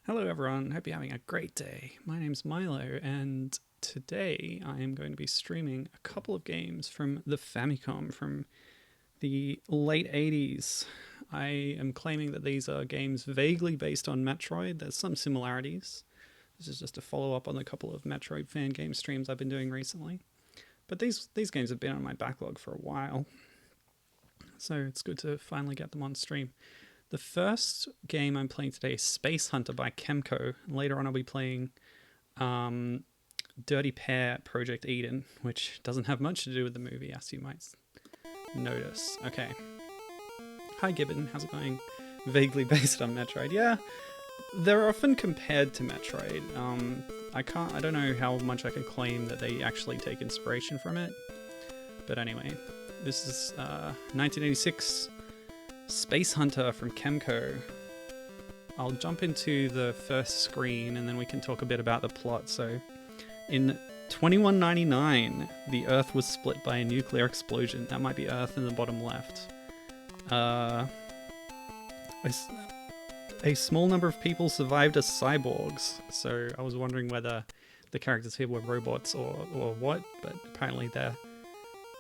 Hello everyone, hope you're having a great day. My name's Milo and today I am going to be streaming a couple of games from the Famicom from the late 80s. I am claiming that these are games vaguely based on Metroid. There's some similarities. This is just a follow-up on a couple of Metroid fan game streams I've been doing recently. But these games have been on my backlog for a while, so it's good to finally get them on stream. The first game I'm playing today is Space Hunter by Kemco. Later on I'll be playing Dirty Pair Project Eden, which doesn't have much to do with the movie, as you might notice. Okay. Hi Gibbon, how's it going? Vaguely based on Metroid. Yeah, they're often compared to Metroid. I don't know how much I can claim that they actually take inspiration from it. But anyway, this is 1986 Space Hunter from Kemco. I'll jump into the first screen and then we can talk a bit about the plot. So, in 2199, the Earth was split by a nuclear explosion. That might be Earth in the bottom left. A small number of people survived as cyborgs, so I was wondering whether the characters here were robots or what, but apparently they're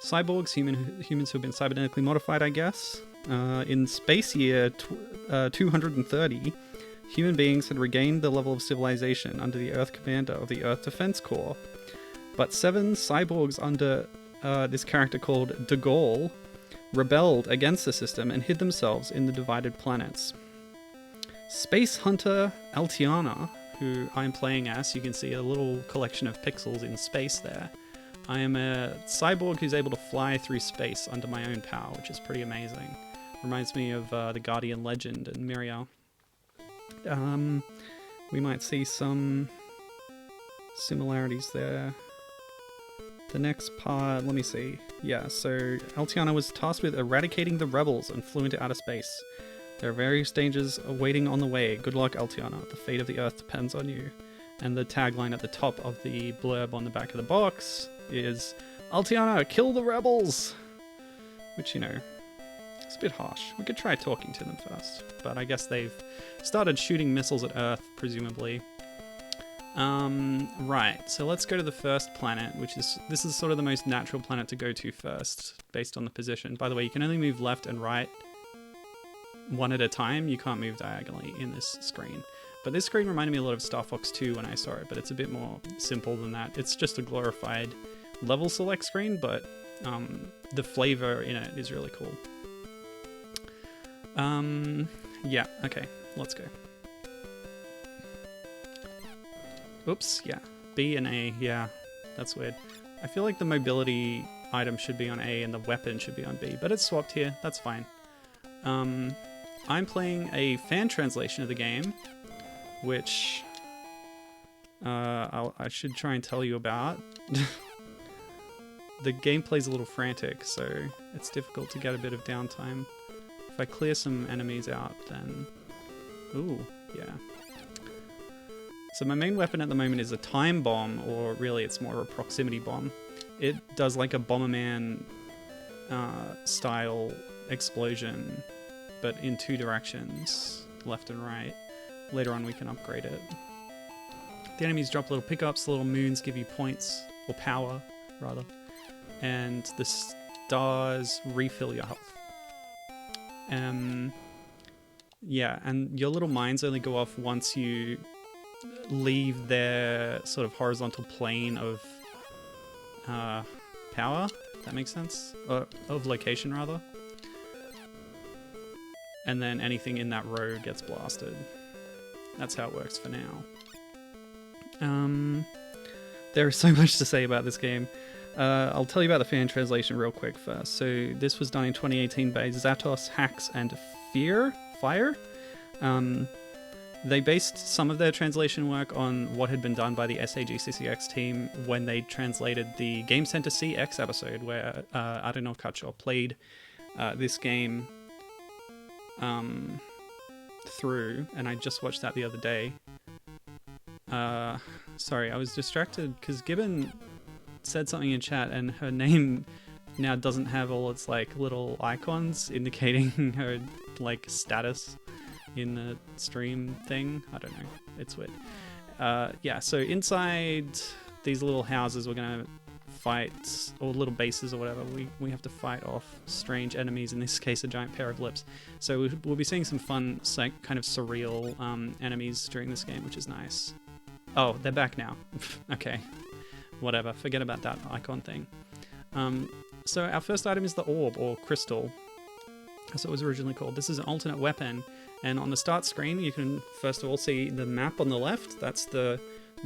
cyborgs, humans who have been cybernetically modified, I guess. In space year 230, human beings had regained the level of civilization under the Earth commander of the Earth Defense Corps. But 7 cyborgs under this character called De Gaulle rebelled against the system and hid themselves in the divided planets. Space Hunter Altiana, who I'm playing as, you can see a little collection of pixels in space there. I am a cyborg who's able to fly through space under my own power, which is pretty amazing. Reminds me of the Guardian Legend and Miriam. We might see some similarities there. The next part, let me see. Yeah, so Altiana was tasked with eradicating the rebels and flew into outer space. There are various dangers awaiting on the way. Good luck, Altiana. The fate of the Earth depends on you. And the tagline at the top of the blurb on the back of the box is, Altiana, kill the rebels! Which, you know, it's a bit harsh. We could try talking to them first. But I guess they've started shooting missiles at Earth, presumably. Right, so let's go to the first planet, this is sort of the most natural planet to go to first, based on the position. By the way, you can only move left and right one at a time. You can't move diagonally in this screen. But this screen reminded me a lot of Star Fox 2 when I saw it, but it's a bit more simple than that. It's just a glorified level select screen, but the flavor in it is really cool. Yeah, okay, let's go. Oops, yeah, B and A, yeah, that's weird. I feel like the mobility item should be on A and the weapon should be on B, but it's swapped here, that's fine. I'm playing a fan translation of the game, which I should try and tell you about. The gameplay's a little frantic, so it's difficult to get a bit of downtime. If I clear some enemies out, then... Ooh, yeah. So my main weapon at the moment is a time bomb, or really it's more of a proximity bomb. It does like a Bomberman style explosion, but in 2 directions, left and right. Later on we can upgrade it. The enemies drop little pickups, little moons give you points, or power, rather. And the stars refill your health. Yeah, and your little mines only go off once you leave their sort of horizontal plane of power, if that makes sense? Of location, rather. And then anything in that row gets blasted. That's how it works for now. There is so much to say about this game. I'll tell you about the fan translation real quick first. So this was done in 2018 by Zatos Hacks and Fire. They based some of their translation work on what had been done by the SAGCCX team when they translated the Game Center CX episode where Adenor Kacho played this game through, and I just watched that the other day. Sorry, I was distracted because Gibbon said something in chat and her name now doesn't have all its like little icons indicating her like status. in the stream thing. I don't know. It's weird. Yeah, so inside these little houses, we're gonna fight, or little bases or whatever, we have to fight off strange enemies, in this case a giant pair of lips. So we'll be seeing some fun, kind of surreal enemies during this game, which is nice. Oh, they're back now. Okay, whatever, forget about that icon thing. So our first item is the orb, or crystal. That's what it was originally called. This is an alternate weapon, and on the start screen you can first of all see the map on the left. That's the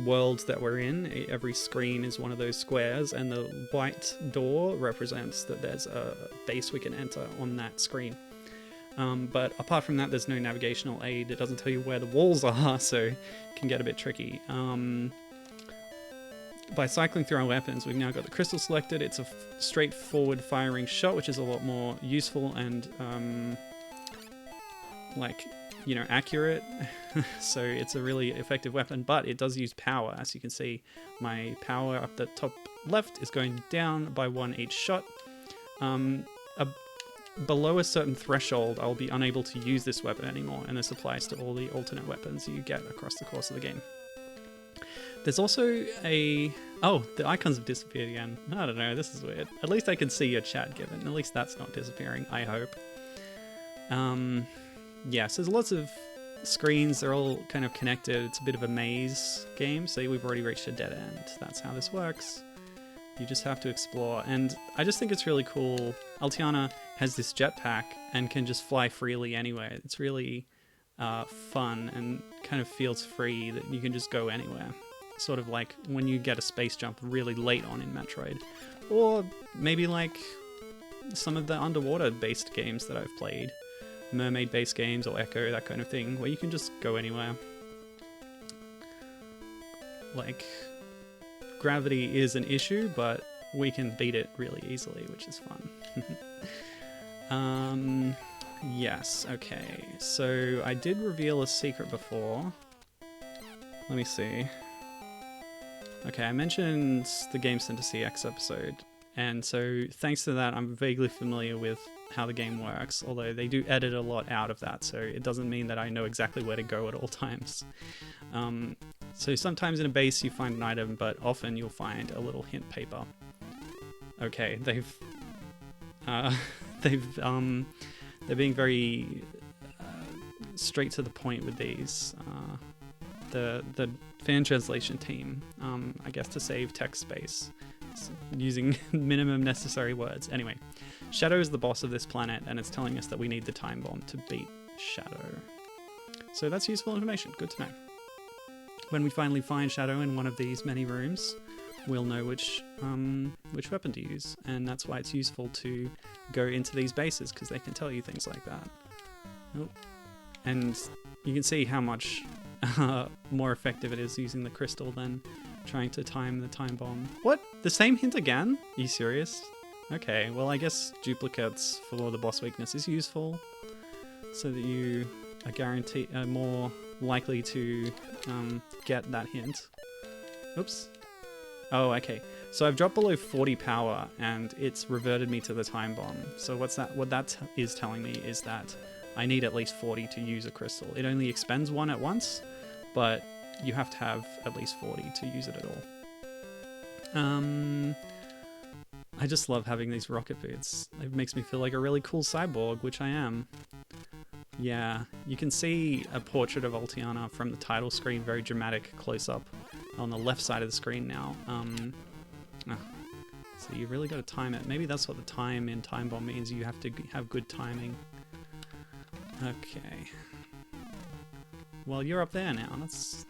world that we're in. Every screen is one of those squares, and the white door represents that there's a base we can enter on that screen. But apart from that, there's no navigational aid. It doesn't tell you where the walls are, so it can get a bit tricky. By cycling through our weapons, we've now got the crystal selected. It's a straightforward firing shot, which is a lot more useful and accurate. So it's a really effective weapon, but it does use power. As you can see, my power up the top left is going down by 1 each shot. Below a certain threshold, I'll be unable to use this weapon anymore, and this applies to all the alternate weapons you get across the course of the game. There's also oh, the icons have disappeared again. I don't know, this is weird. At least I can see your chat given. At least that's not disappearing, I hope. Yeah, so there's lots of screens. They're all kind of connected. It's a bit of a maze game. So we've already reached a dead end. That's how this works. You just have to explore. And I just think it's really cool. Altiana has this jetpack and can just fly freely anywhere. It's really fun and kind of feels free that you can just go anywhere. Sort of like when you get a space jump really late on in Metroid. Or maybe like some of the underwater-based games that I've played. Mermaid-based games or Echo, that kind of thing, where you can just go anywhere. Like, gravity is an issue, but we can beat it really easily, which is fun. Yes, okay. So I did reveal a secret before. Let me see. Okay, I mentioned the Game Center CX episode, and so thanks to that, I'm vaguely familiar with how the game works, although they do edit a lot out of that, so it doesn't mean that I know exactly where to go at all times. So sometimes in a base you find an item, but often you'll find a little hint paper. Okay, they're being very straight to the point with these. The fan translation team, I guess to save text space, using minimum necessary words. Anyway, Shadow is the boss of this planet, and it's telling us that we need the time bomb to beat Shadow. So that's useful information, good to know. When we finally find Shadow in one of these many rooms, we'll know which weapon to use, and that's why it's useful to go into these bases, because they can tell you things like that. Oh. And you can see how much more effective it is using the crystal than trying to time the time bomb. What? The same hint again? Are you serious? Okay, well I guess duplicates for the boss weakness is useful, so that you are more likely to get that hint. Oops. Oh, okay. So I've dropped below 40 power, and it's reverted me to the time bomb. So what that is telling me is that I need at least 40 to use a crystal. It only expends one at once, but you have to have at least 40 to use it at all. I just love having these rocket boots. It makes me feel like a really cool cyborg, which I am. Yeah, you can see a portrait of Altiana from the title screen, very dramatic close-up on the left side of the screen now. So you really got to time it. Maybe that's what the time in Time Bomb means. You have to have good timing. Okay. Well, you're up there now. That's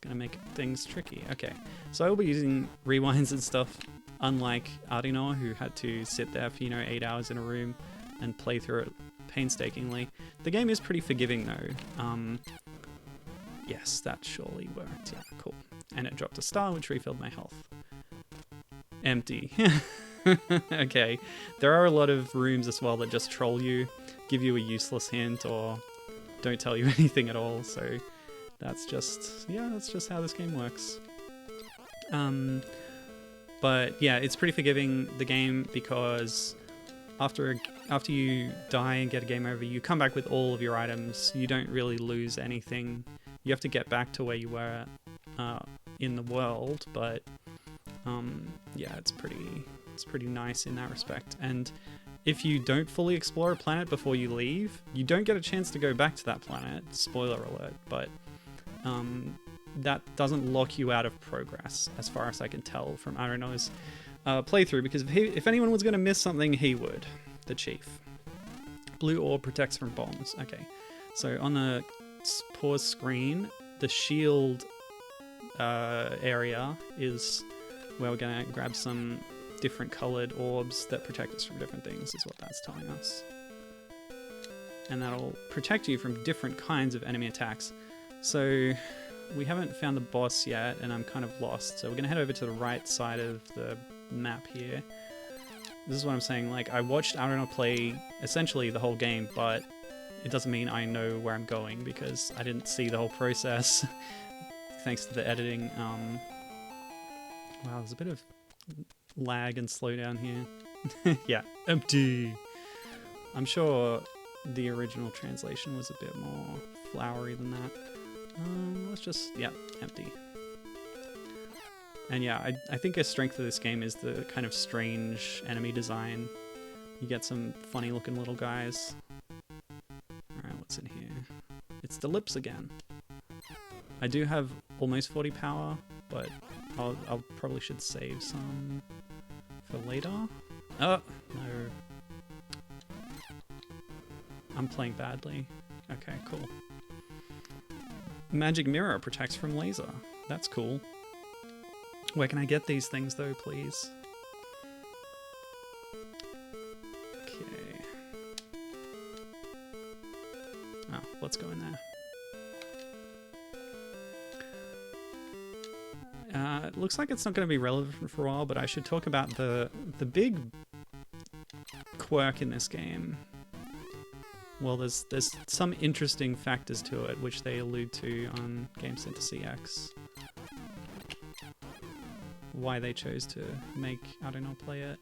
going to make things tricky. Okay, so I'll be using rewinds and stuff, unlike Ardino, who had to sit there for, 8 hours in a room and play through it painstakingly. The game is pretty forgiving, though. Yes, that surely worked. Yeah, cool. And it dropped a star, which refilled my health. Empty. Okay, there are a lot of rooms as well that just troll you, give you a useless hint, or don't tell you anything at all, so that's just how this game works. But yeah, it's pretty forgiving, the game, because after after you die and get a game over, you come back with all of your items. You don't really lose anything. You have to get back to where you were in the world, but yeah, it's pretty nice in that respect. And if you don't fully explore a planet before you leave, you don't get a chance to go back to that planet. Spoiler alert, but that doesn't lock you out of progress, as far as I can tell from Arino's playthrough, because if anyone was going to miss something, he would. The chief. Blue orb protects from bombs. Okay, so on the pause screen, the shield area is where we're going to grab some different colored orbs that protect us from different things, is what that's telling us. And that'll protect you from different kinds of enemy attacks. So we haven't found the boss yet, and I'm kind of lost. So we're going to head over to the right side of the map here. This is what I'm saying, like, I watched Arino play essentially the whole game, but it doesn't mean I know where I'm going, because I didn't see the whole process, thanks to the editing. Wow, there's a bit of lag and slowdown here. Yeah, empty! I'm sure the original translation was a bit more flowery than that. Let's just, yeah, empty. And yeah, I think a strength of this game is the kind of strange enemy design. You get some funny looking little guys. Alright, what's in here? It's the lips again. I do have almost 40 power, but I'll probably should save some for later. Oh, no. I'm playing badly. Okay, cool. Magic mirror protects from laser. That's cool. Where can I get these things though, please? Okay. Oh, let's go in there. It looks like it's not going to be relevant for a while, but I should talk about the big quirk in this game. Well, there's some interesting factors to it, which they allude to on Game Center CX. Why they chose to make I don't know play it.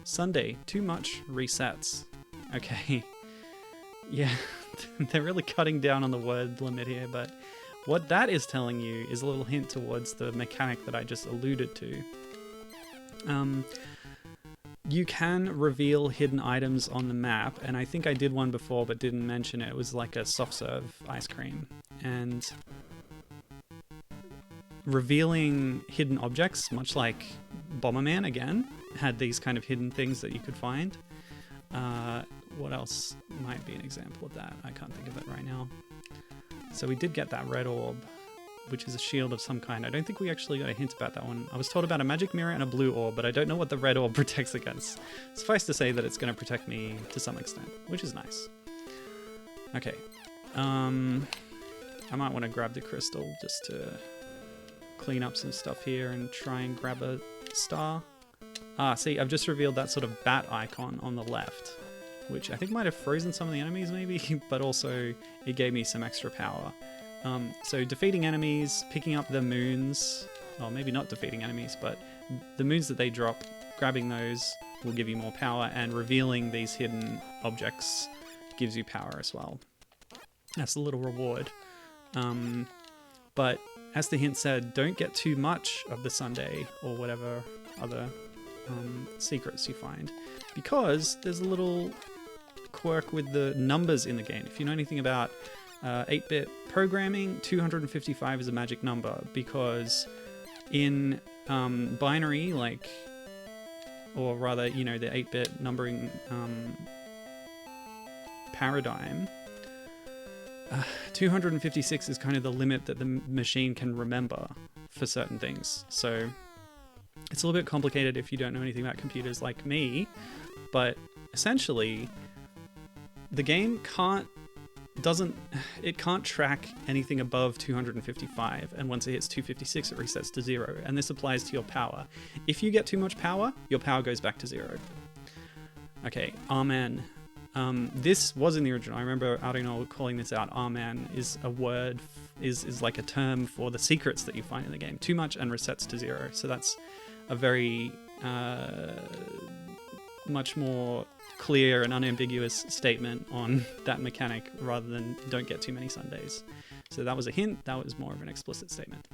Sunday, too much resets. Okay. Yeah, they're really cutting down on the word limit here, but what that is telling you is a little hint towards the mechanic that I just alluded to. You can reveal hidden items on the map, and I think I did one before but didn't mention it. It was like a soft serve ice cream. And revealing hidden objects, much like Bomberman again, had these kind of hidden things that you could find. What else might be an example of that? I can't think of it right now. So we did get that red orb, which is a shield of some kind. I don't think we actually got a hint about that one. I was told about a magic mirror and a blue orb, but I don't know what the red orb protects against. Suffice to say that it's going to protect me to some extent, which is nice. Okay. I might want to grab the crystal just to clean up some stuff here and try and grab a star. Ah, see, I've just revealed that sort of bat icon on the left, which I think might have frozen some of the enemies maybe, but also it gave me some extra power. So defeating enemies, picking up the moons, or maybe not defeating enemies, but the moons that they drop, grabbing those will give you more power, and revealing these hidden objects gives you power as well. That's a little reward. But as the hint said, don't get too much of the Sunday or whatever other secrets you find, because there's a little quirk with the numbers in the game. If you know anything about 8-bit programming, 255 is a magic number, because in binary, like, or rather, you know, the 8-bit numbering paradigm, 256 is kind of the limit that the machine can remember for certain things. So it's a little bit complicated if you don't know anything about computers like me, but essentially the game can't track anything above 255, and once it hits 256 it resets to 0, and this applies to your power. If you get too much power, your power goes back to 0. Okay, Amen. This was in the original. I remember Arino calling this out. Amen is a word, is like a term for the secrets that you find in the game. Too much and resets to 0. So that's a very much more clear and unambiguous statement on that mechanic rather than don't get too many Sundays. So that was a hint, that was more of an explicit statement.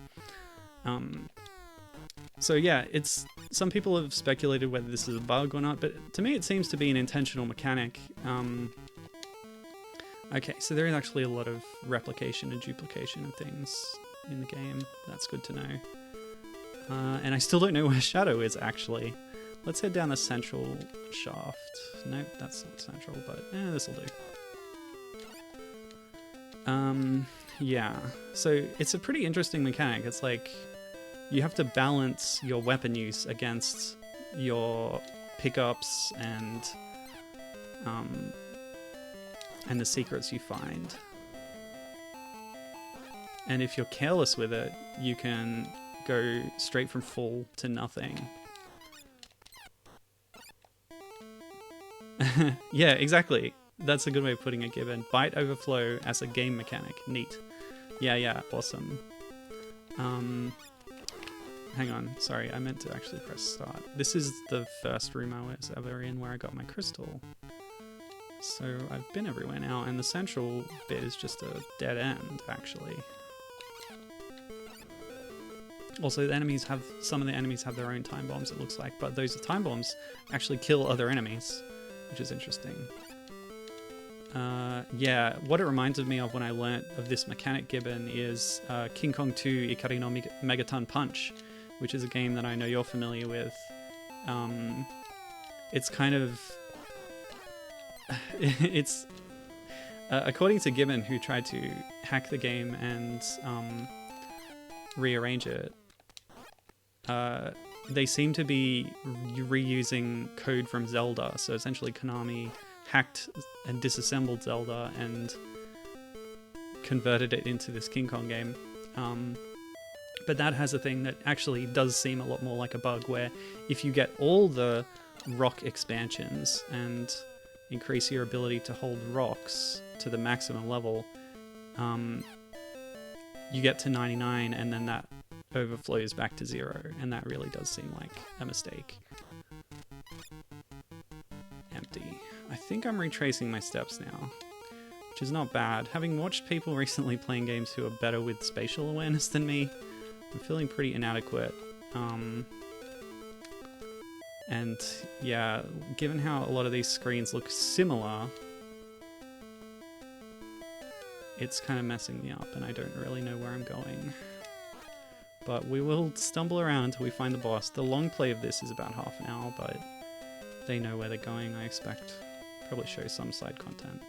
So yeah, some people have speculated whether this is a bug or not, but to me it seems to be an intentional mechanic. Okay, so there is actually a lot of replication and duplication of things in the game. That's good to know. And I still don't know where Shadow is, actually. Let's head down the central shaft. Nope, that's not central, but this'll do. Yeah, so it's a pretty interesting mechanic. It's like you have to balance your weapon use against your pickups and the secrets you find. And if you're careless with it, you can go straight from full to nothing. Yeah, exactly. That's a good way of putting it, Gibbon. Byte overflow as a game mechanic. Neat. Yeah, awesome. Hang on, sorry, I meant to actually press start. This is the first room I was ever in where I got my crystal. So I've been everywhere now, and the central bit is just a dead end, actually. Also, some of the enemies have their own time bombs, it looks like, but those time bombs actually kill other enemies, which is interesting. Yeah, what it reminded me of when I learnt of this mechanic, Gibbon, is King Kong 2 Ikari no Megaton Punch, which is a game that I know you're familiar with. It's kind of... it's... according to Gibbon, who tried to hack the game and rearrange it, they seem to be reusing code from Zelda. So essentially Konami hacked and disassembled Zelda and converted it into this King Kong game. But that has a thing that actually does seem a lot more like a bug, where if you get all the rock expansions and increase your ability to hold rocks to the maximum level, you get to 99 and then that overflows back to 0, and that really does seem like a mistake. Empty. I think I'm retracing my steps now, which is not bad. Having watched people recently playing games who are better with spatial awareness than me, I'm feeling pretty inadequate. And yeah, given how a lot of these screens look similar, it's kind of messing me up and I don't really know where I'm going. But we will stumble around until we find the boss. The long play of this is about half an hour, but they know where they're going, I expect. Probably show some side content.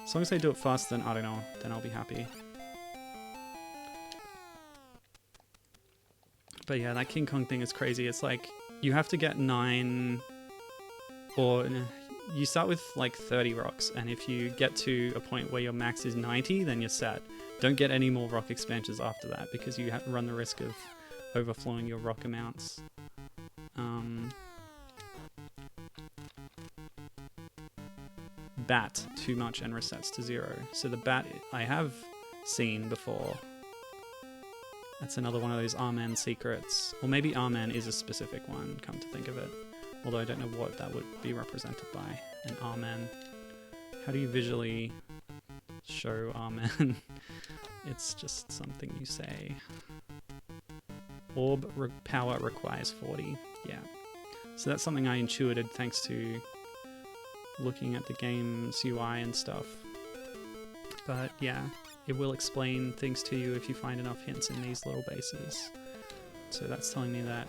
As long as they do it faster than, I don't know, then I'll be happy. But yeah, that King Kong thing is crazy. It's like, you have to get 9, or you start with like 30 rocks, and if you get to a point where your max is 90, then you're set. Don't get any more rock expansions after that, because you run the risk of overflowing your rock amounts. Bat, too much and resets to 0. So the bat I have seen before. That's another one of those Amen secrets. Or maybe Amen is a specific one, come to think of it. Although I don't know what that would be represented by. An Amen. How do you visually show Amen? It's just something you say. Orb power requires 40. Yeah. So that's something I intuited thanks to looking at the game's UI and stuff. But yeah, it will explain things to you if you find enough hints in these little bases. So that's telling me that,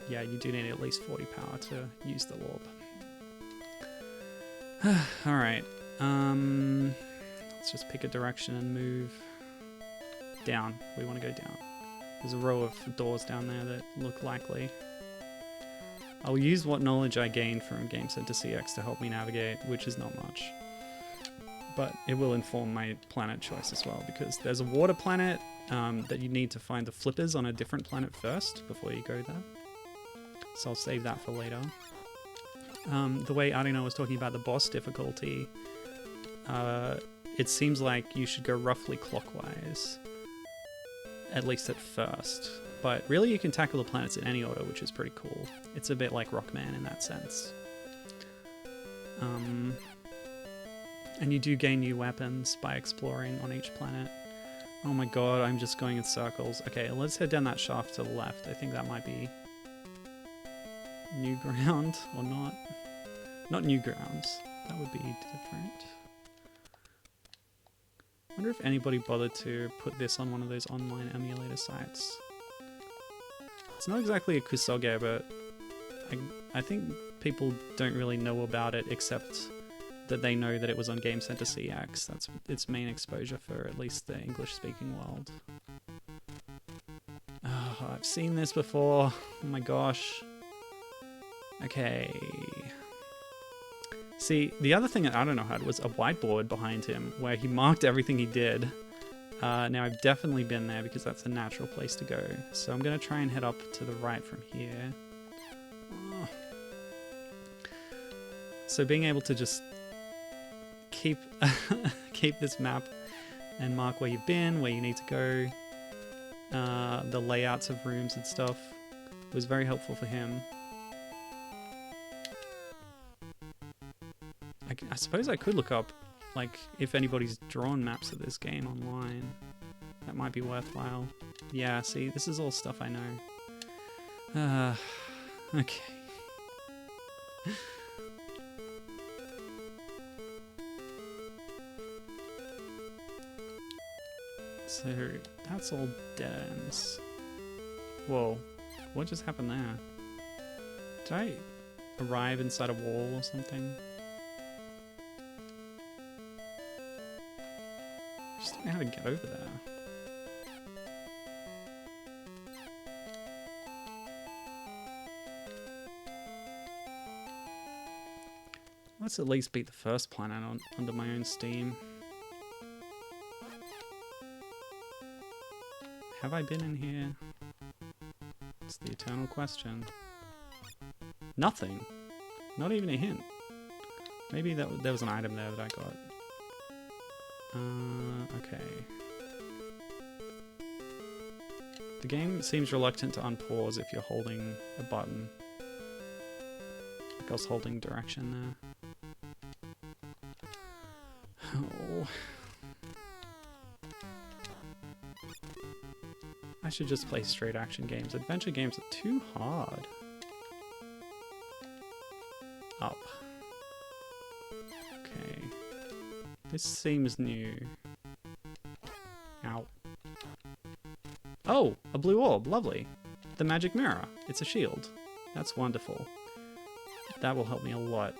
yeah, you do need at least 40 power to use the orb. Alright, let's just pick a direction and move down. We want to go down. There's a row of doors down there that look likely. I'll use what knowledge I gained from Game Center CX to help me navigate, which is not much. But it will inform my planet choice as well, because there's a water planet that you need to find the flippers on a different planet first before you go there. So I'll save that for later. The way Arino was talking about the boss difficulty, it seems like you should go roughly clockwise, at least at first. But really you can tackle the planets in any order, which is pretty cool. It's a bit like Rockman in that sense. And you do gain new weapons by exploring on each planet. Oh my god, I'm just going in circles. Okay, let's head down that shaft to the left. I think that might be new ground, or not. Not new grounds. That would be different. I wonder if anybody bothered to put this on one of those online emulator sites. It's not exactly a kusoge, but I think people don't really know about it except that they know that it was on Game Center CX. That's its main exposure for at least the English-speaking world. Oh, I've seen this before. Oh my gosh. Okay. See, the other thing that I don't know had was a whiteboard behind him where he marked everything he did. Now I've definitely been there because that's a natural place to go. So I'm going to try and head up to the right from here. Oh. So being able to just keep keep this map and mark where you've been, where you need to go, the layouts of rooms and stuff was very helpful for him. I suppose I could look up, like, if anybody's drawn maps of this game online. That might be worthwhile. Yeah, see, this is all stuff I know. Okay. So, that's all dead ends. Whoa, what just happened there? Did I arrive inside a wall or something? I just don't know how to get over there. Let's at least beat the first planet under my own steam. Have I been in here? It's the eternal question. Nothing. Not even a hint. Maybe there was an item there that I got. Okay. The game seems reluctant to unpause if you're holding a button. Like I was holding direction there. Oh. I should just play straight action games. Adventure games are too hard. Up. Okay. This seems new. Ow. Oh! A blue orb. Lovely. The magic mirror. It's a shield. That's wonderful. That will help me a lot.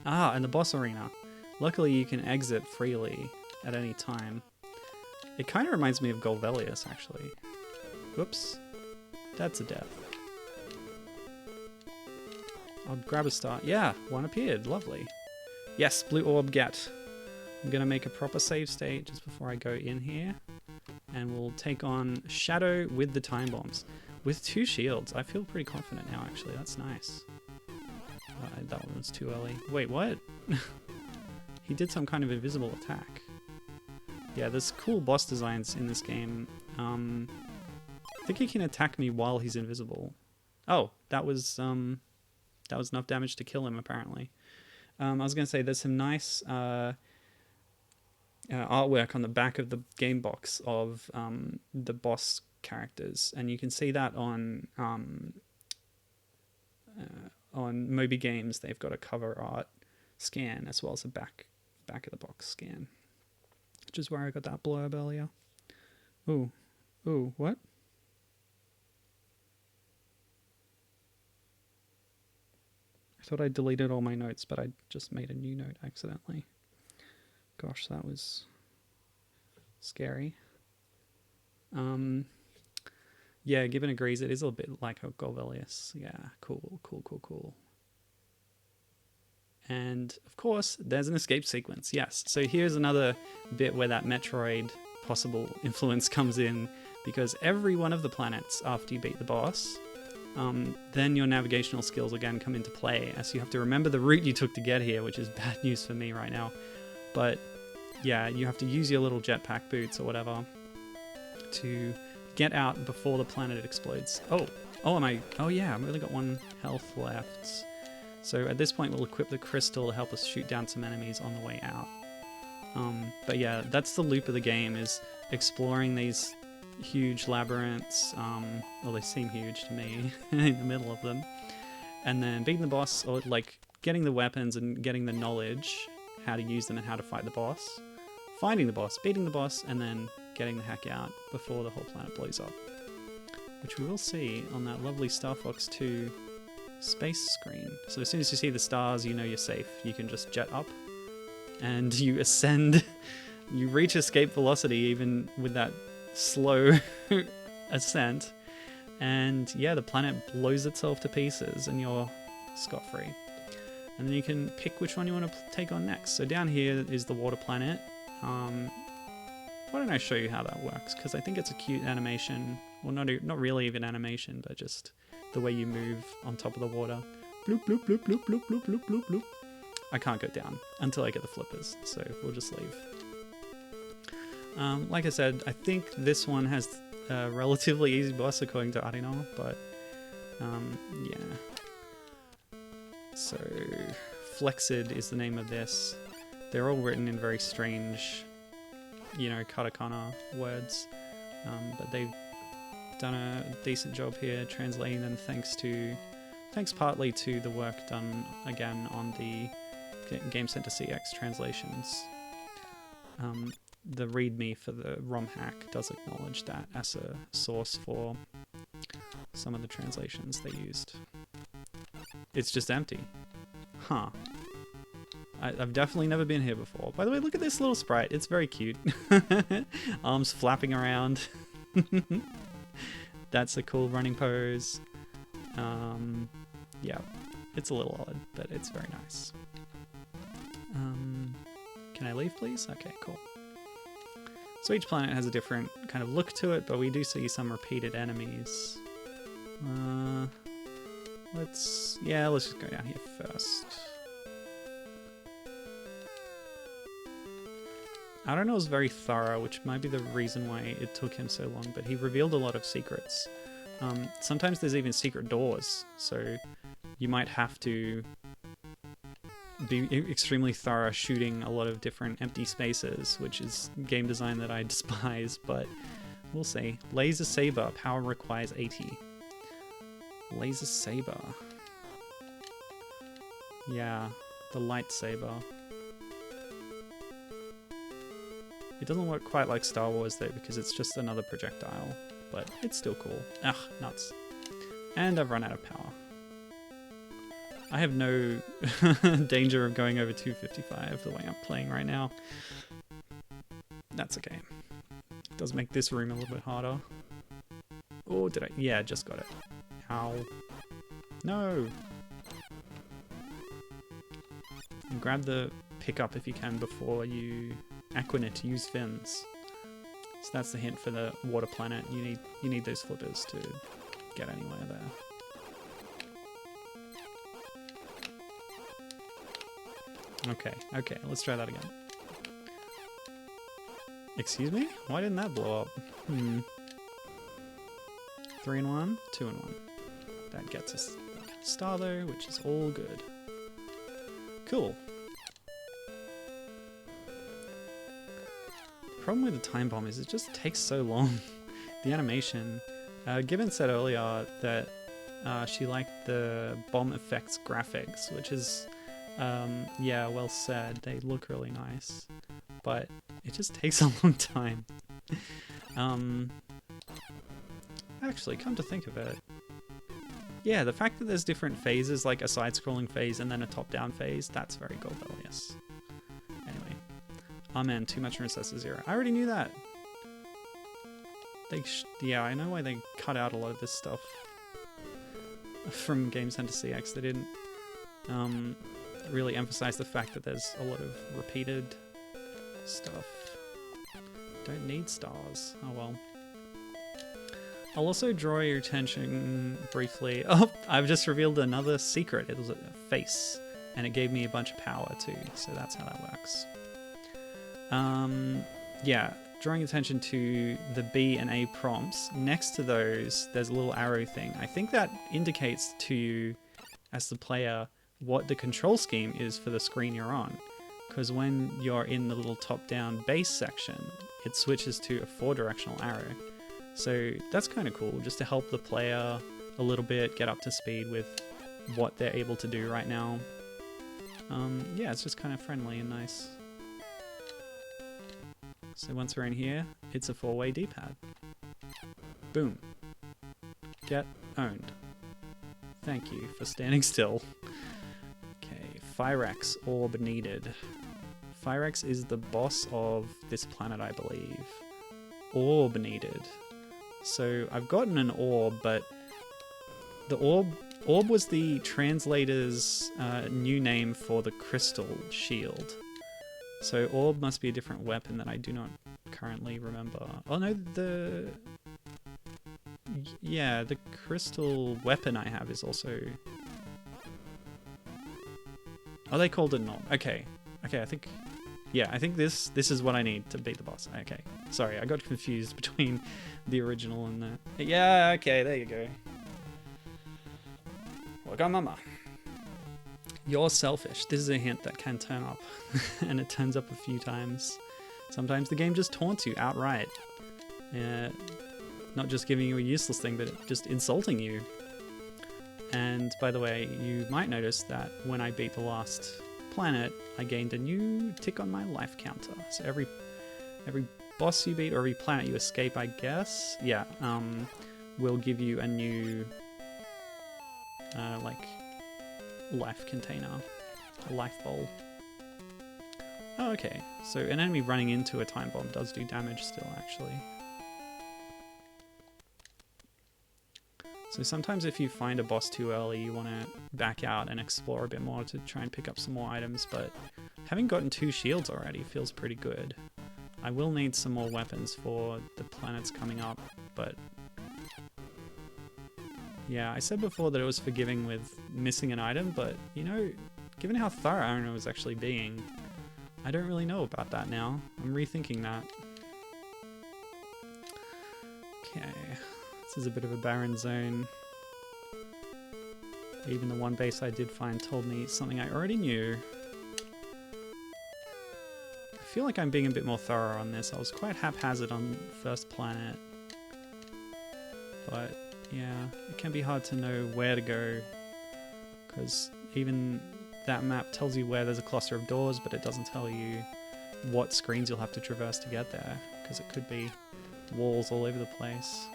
Ah, and the boss arena. Luckily you can exit freely at any time. It kind of reminds me of Golvelius, actually. Whoops. That's a death. I'll grab a star. Yeah, one appeared. Lovely. Yes, blue orb get. I'm going to make a proper save state just before I go in here. And we'll take on Shadow with the time bombs. With 2 shields. I feel pretty confident now, actually. That's nice. That one was too early. Wait, what? He did some kind of invisible attack. Yeah, there's cool boss designs in this game. I think he can attack me while he's invisible. Oh, that was enough damage to kill him, apparently. I was going to say, there's some nice artwork on the back of the game box of the boss characters, and you can see that on Moby Games. They've got a cover art scan as well as a back of the box scan, which is where I got that blurb earlier. Ooh, what? I thought I deleted all my notes, but I just made a new note accidentally. Gosh, that was scary. Yeah, Gibbon agrees. It is a bit like a Golvelius. Yeah, cool. And, of course, there's an escape sequence. Yes, so here's another bit where that Metroid possible influence comes in, because every one of the planets, after you beat the boss, then your navigational skills again come into play, as you have to remember the route you took to get here, which is bad news for me right now. But, yeah, you have to use your little jetpack boots or whatever to get out before the planet explodes. Oh yeah, I've only got 1 health left. So at this point we'll equip the crystal to help us shoot down some enemies on the way out. But yeah, that's the loop of the game, is exploring these huge labyrinths, well, they seem huge to me, in the middle of them, and then beating the boss, or like getting the weapons and getting the knowledge, how to use them and how to fight the boss, finding the boss, beating the boss, and then getting the heck out before the whole planet blows up. Which we will see on that lovely Star Fox 2 space screen. So as soon as you see the stars, you know you're safe. You can just jet up, and you ascend, you reach escape velocity even with that slow ascent, and yeah, the planet blows itself to pieces and you're scot-free. And then you can pick which one you want to take on next. So down here is the water planet. Why don't I show you how that works, because I think it's a cute animation. Well, not really even animation, but just the way you move on top of the water. Bloop, bloop, bloop, bloop, bloop, bloop, bloop, bloop, bloop. I can't go down until I get the flippers, so we'll just leave. Like I said, I think this one has a relatively easy boss according to Arino, but yeah. So, Flexid is the name of this. They're all written in very strange, you know, katakana words, but they've done a decent job here translating them, thanks partly to the work done again on the Game Center CX translations. The README for the ROM hack does acknowledge that as a source for some of the translations they used. It's just empty. Huh. I've definitely never been here before. By the way, look at this little sprite. It's very cute. Arms flapping around. That's a cool running pose. Yeah, it's a little odd, but it's very nice. Can I leave, please? Okay, cool. So each planet has a different kind of look to it, but we do see some repeated enemies. Let's just go down here first. I don't know, it was very thorough, which might be the reason why it took him so long, but he revealed a lot of secrets. Sometimes there's even secret doors, so you might have to be extremely thorough shooting a lot of different empty spaces, which is game design that I despise, but we'll see. Laser Saber, power requires 80. Laser Saber. Yeah, the lightsaber. It doesn't work quite like Star Wars though, because it's just another projectile, but it's still cool. Ugh, nuts. And I've run out of power. I have no danger of going over 255 the way I'm playing right now. That's okay. It does make this room a little bit harder. Oh, did I? Yeah, just got it. Ow. No! And grab the pickup if you can before you Aquanit, use fins. So that's the hint for the water planet. You need those flippers to get anywhere there. Okay, let's try that again. Excuse me? Why didn't that blow up? 3 in 1, 2 in 1. That gets us a star though, which is all good. Cool. The problem with the time bomb is it just takes so long. The animation. Gibbon said earlier that she liked the bomb effects graphics, which is, yeah, well said. They look really nice, but it just takes a long time. Actually, come to think of it, yeah, the fact that there's different phases, like a side-scrolling phase and then a top-down phase, that's very Goldbellious. Anyway. Oh man, too much Recessor Zero. I already knew that! Yeah, I know why they cut out a lot of this stuff from Game Center CX. They didn't really emphasize the fact that there's a lot of repeated stuff. Don't need stars. Oh well. I'll also draw your attention briefly. Oh, I've just revealed another secret. It was a face, and it gave me a bunch of power too, so that's how that works. Yeah, drawing attention to the B and A prompts, next to those, there's a little arrow thing. I think that indicates to you, as the player, what the control scheme is for the screen you're on. Because when you're in the little top-down base section, it switches to a 4-directional arrow. So that's kind of cool, just to help the player a little bit get up to speed with what they're able to do right now. Yeah, it's just kind of friendly and nice. So once we're in here, it's a 4-way D-pad. Boom. Get owned. Thank you for standing still. Okay, Fyrex orb needed. Fyrex is the boss of this planet, I believe. Orb needed. So I've gotten an orb, but the orb was the translator's new name for the crystal shield. So orb must be a different weapon that I do not currently remember. Oh no, yeah, the crystal weapon I have is also... Oh, they called it an orb. Okay, I think... Yeah, I think this is what I need to beat the boss. Okay, sorry, I got confused between the original and the... Yeah, okay, there you go. Wagamama. You're selfish. This is a hint that can turn up, and it turns up a few times. Sometimes the game just taunts you outright. Not just giving you a useless thing, but just insulting you. And by the way, you might notice that when I beat the last planet, I gained a new tick on my life counter. So every boss you beat, or every planet you escape, I guess, yeah, will give you a new like life container, a life bowl. Oh, okay, so an enemy running into a time bomb does do damage still, actually. So sometimes if you find a boss too early, you want to back out and explore a bit more to try and pick up some more items, but having gotten 2 shields already feels pretty good. I will need some more weapons for the planets coming up, but yeah, I said before that it was forgiving with missing an item, but you know, given how thorough Aaron was actually being, I don't really know about that now. I'm rethinking that. Okay, this is a bit of a barren zone. Even the one base I did find told me something I already knew. I feel like I'm being a bit more thorough on this. I was quite haphazard on first planet, but yeah, it can be hard to know where to go, because even that map tells you where there's a cluster of doors, but it doesn't tell you what screens you'll have to traverse to get there, because it could be walls all over the place.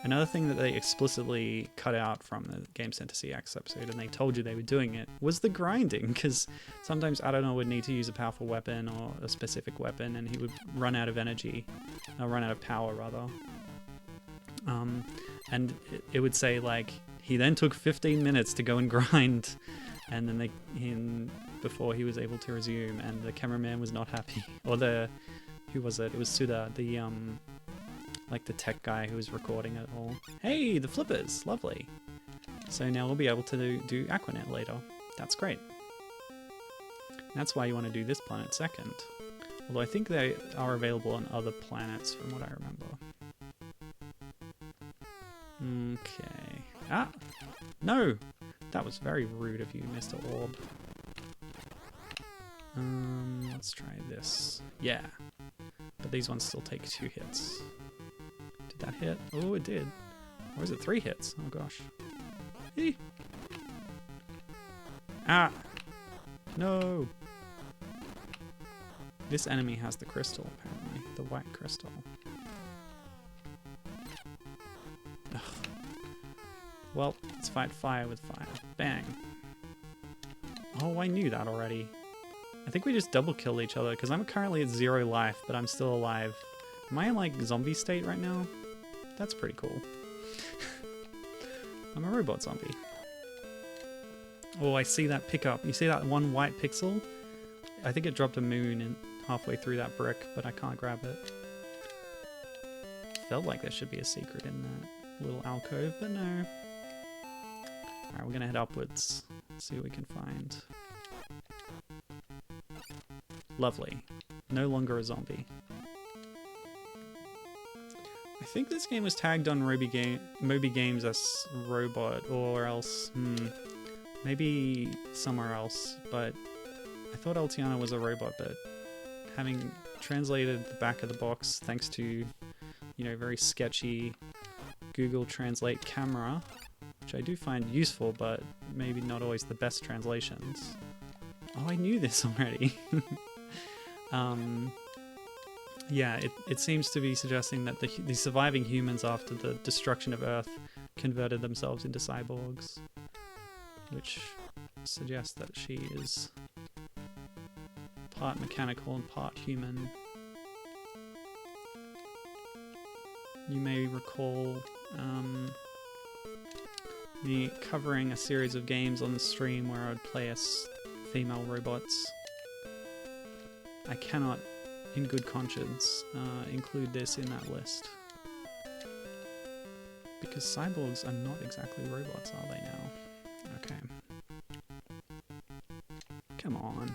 Another thing that they explicitly cut out from the Game Center CX episode, and they told you they were doing it, was the grinding, because sometimes Adonai would need to use a powerful weapon or a specific weapon, and he would run out of energy, or run out of power rather. And it would say like, he then took 15 minutes to go and grind, and then before he was able to resume, and the cameraman was not happy. Or who was it? It was Suda, like the tech guy who was recording it all. Hey, the flippers, lovely. So now we'll be able to do Aquanet later. That's great. That's why you want to do this planet second. Although I think they are available on other planets from what I remember. Okay. Ah! No! That was very rude of you, Mr. Orb. Let's try this. Yeah. But these ones still take 2 hits. Did that hit? Oh, it did. Or is it 3 hits? Oh gosh. Eee. Ah! No! This enemy has the crystal, apparently. The white crystal. Ugh. Well, let's fight fire with fire. Bang. Oh, I knew that already. I think we just double killed each other, because I'm currently at 0 life, but I'm still alive. Am I in, like, zombie state right now? That's pretty cool. I'm a robot zombie. Oh, I see that pickup. You see that one white pixel? I think it dropped a moon in halfway through that brick, but I can't grab it. Felt like there should be a secret in that little alcove, but no. Alright, we're gonna head upwards. See what we can find. Lovely. No longer a zombie. I think this game was tagged on Moby Games as robot, or else, maybe somewhere else, but I thought Altiana was a robot, but having translated the back of the box thanks to, you know, very sketchy Google Translate camera, which I do find useful, but maybe not always the best translations. Oh, I knew this already. Yeah, it seems to be suggesting that the surviving humans after the destruction of Earth converted themselves into cyborgs, which suggests that she is part mechanical and part human. You may recall me covering a series of games on the stream where I would play as female robots. I cannot, in good conscience, include this in that list. Because cyborgs are not exactly robots, are they now? Okay. Come on.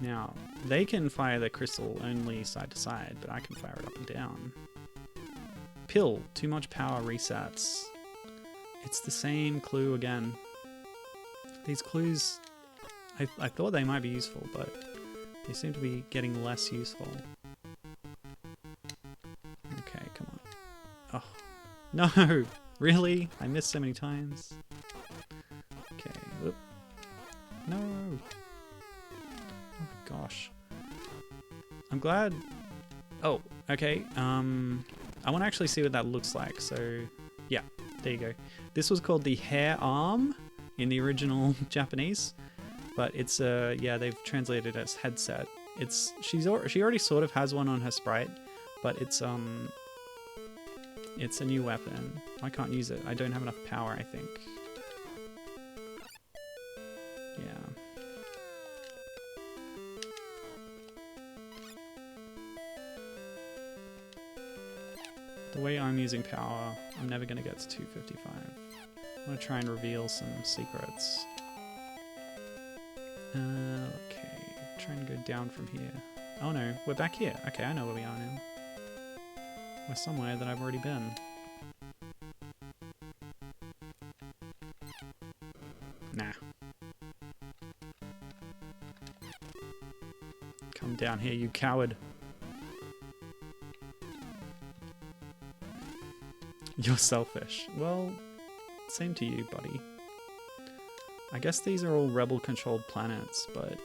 Now, they can fire their crystal only side to side, but I can fire it up and down. Pill, too much power resets. It's the same clue again. These clues, I thought they might be useful, but they seem to be getting less useful. Okay, come on. Oh, no! Really? I missed so many times. Okay, whoop. No! Oh my gosh. I'm glad... Oh, okay, I want to actually see what that looks like, so... Yeah, there you go. This was called the hair arm in the original Japanese, but it's, yeah, they've translated it as headset. She already sort of has one on her sprite, but it's a new weapon. I can't use it. I don't have enough power, I think. Yeah. The way I'm using power, I'm never going to get to 255. I'm going to try and reveal some secrets. Okay, try and go down from here. Oh no, we're back here. Okay, I know where we are now. We're somewhere that I've already been. Nah. Come down here, you coward. You're selfish. Well, same to you, buddy. I guess these are all rebel-controlled planets, but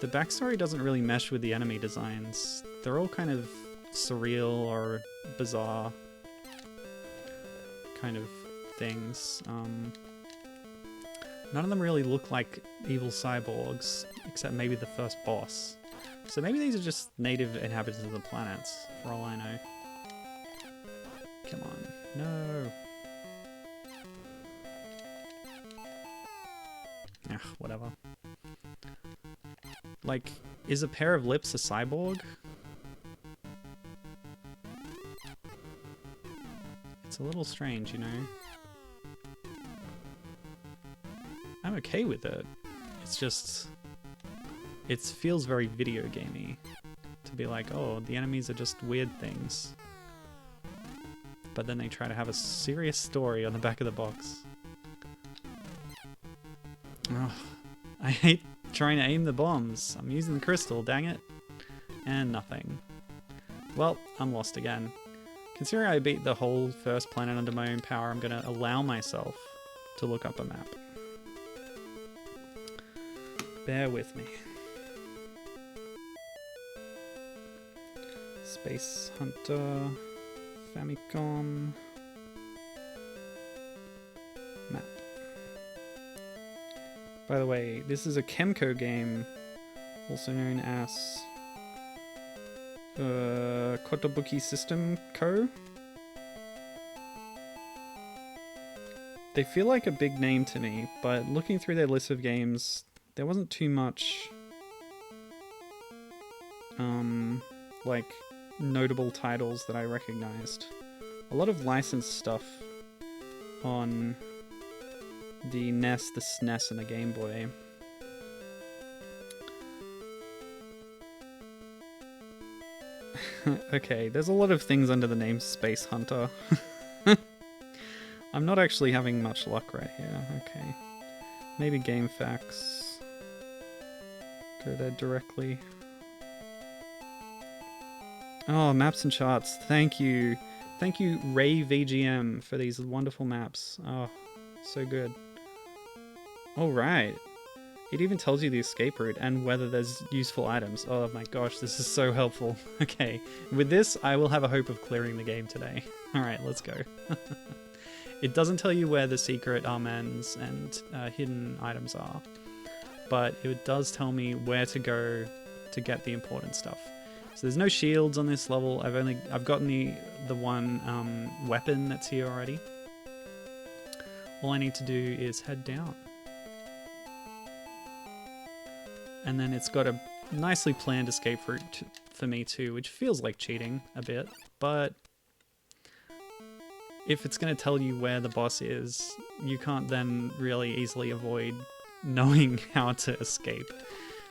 the backstory doesn't really mesh with the enemy designs. They're all kind of surreal or bizarre kind of things. None of them really look like evil cyborgs, except maybe the first boss. So maybe these are just native inhabitants of the planets, for all I know. Come on. No. Ugh, whatever. Like, is a pair of lips a cyborg? It's a little strange, you know? I'm okay with it. It's just... It feels very video gamey. To be like, oh, the enemies are just weird things. But then they try to have a serious story on the back of the box. Ugh, I hate trying to aim the bombs. I'm using the crystal, dang it. And nothing. Well, I'm lost again. Considering I beat the whole first planet under my own power, I'm gonna allow myself to look up a map. Bear with me. Space Hunter... Famicom map. By the way, this is a Kemco game, also known as Kotobuki System Co. They feel like a big name to me, but looking through their list of games, there wasn't too much like notable titles that I recognized. A lot of licensed stuff on the NES, the SNES, and the Game Boy. Okay, there's a lot of things under the name Space Hunter. I'm not actually having much luck right here. Okay. Maybe Gamefaqs. Go there directly. Oh, maps and charts. Thank you. Thank you, ReyVGM, for these wonderful maps. Oh, so good. Alright. It even tells you the escape route and whether there's useful items. Oh my gosh, this is so helpful. Okay, with this, I will have a hope of clearing the game today. Alright, let's go. It doesn't tell you where the secret almonds and hidden items are, but it does tell me where to go to get the important stuff. So there's no shields on this level. I've gotten the one weapon that's here already. All I need to do is head down. And then it's got a nicely planned escape route for me too, which feels like cheating a bit, but if it's going to tell you where the boss is, you can't then really easily avoid knowing how to escape.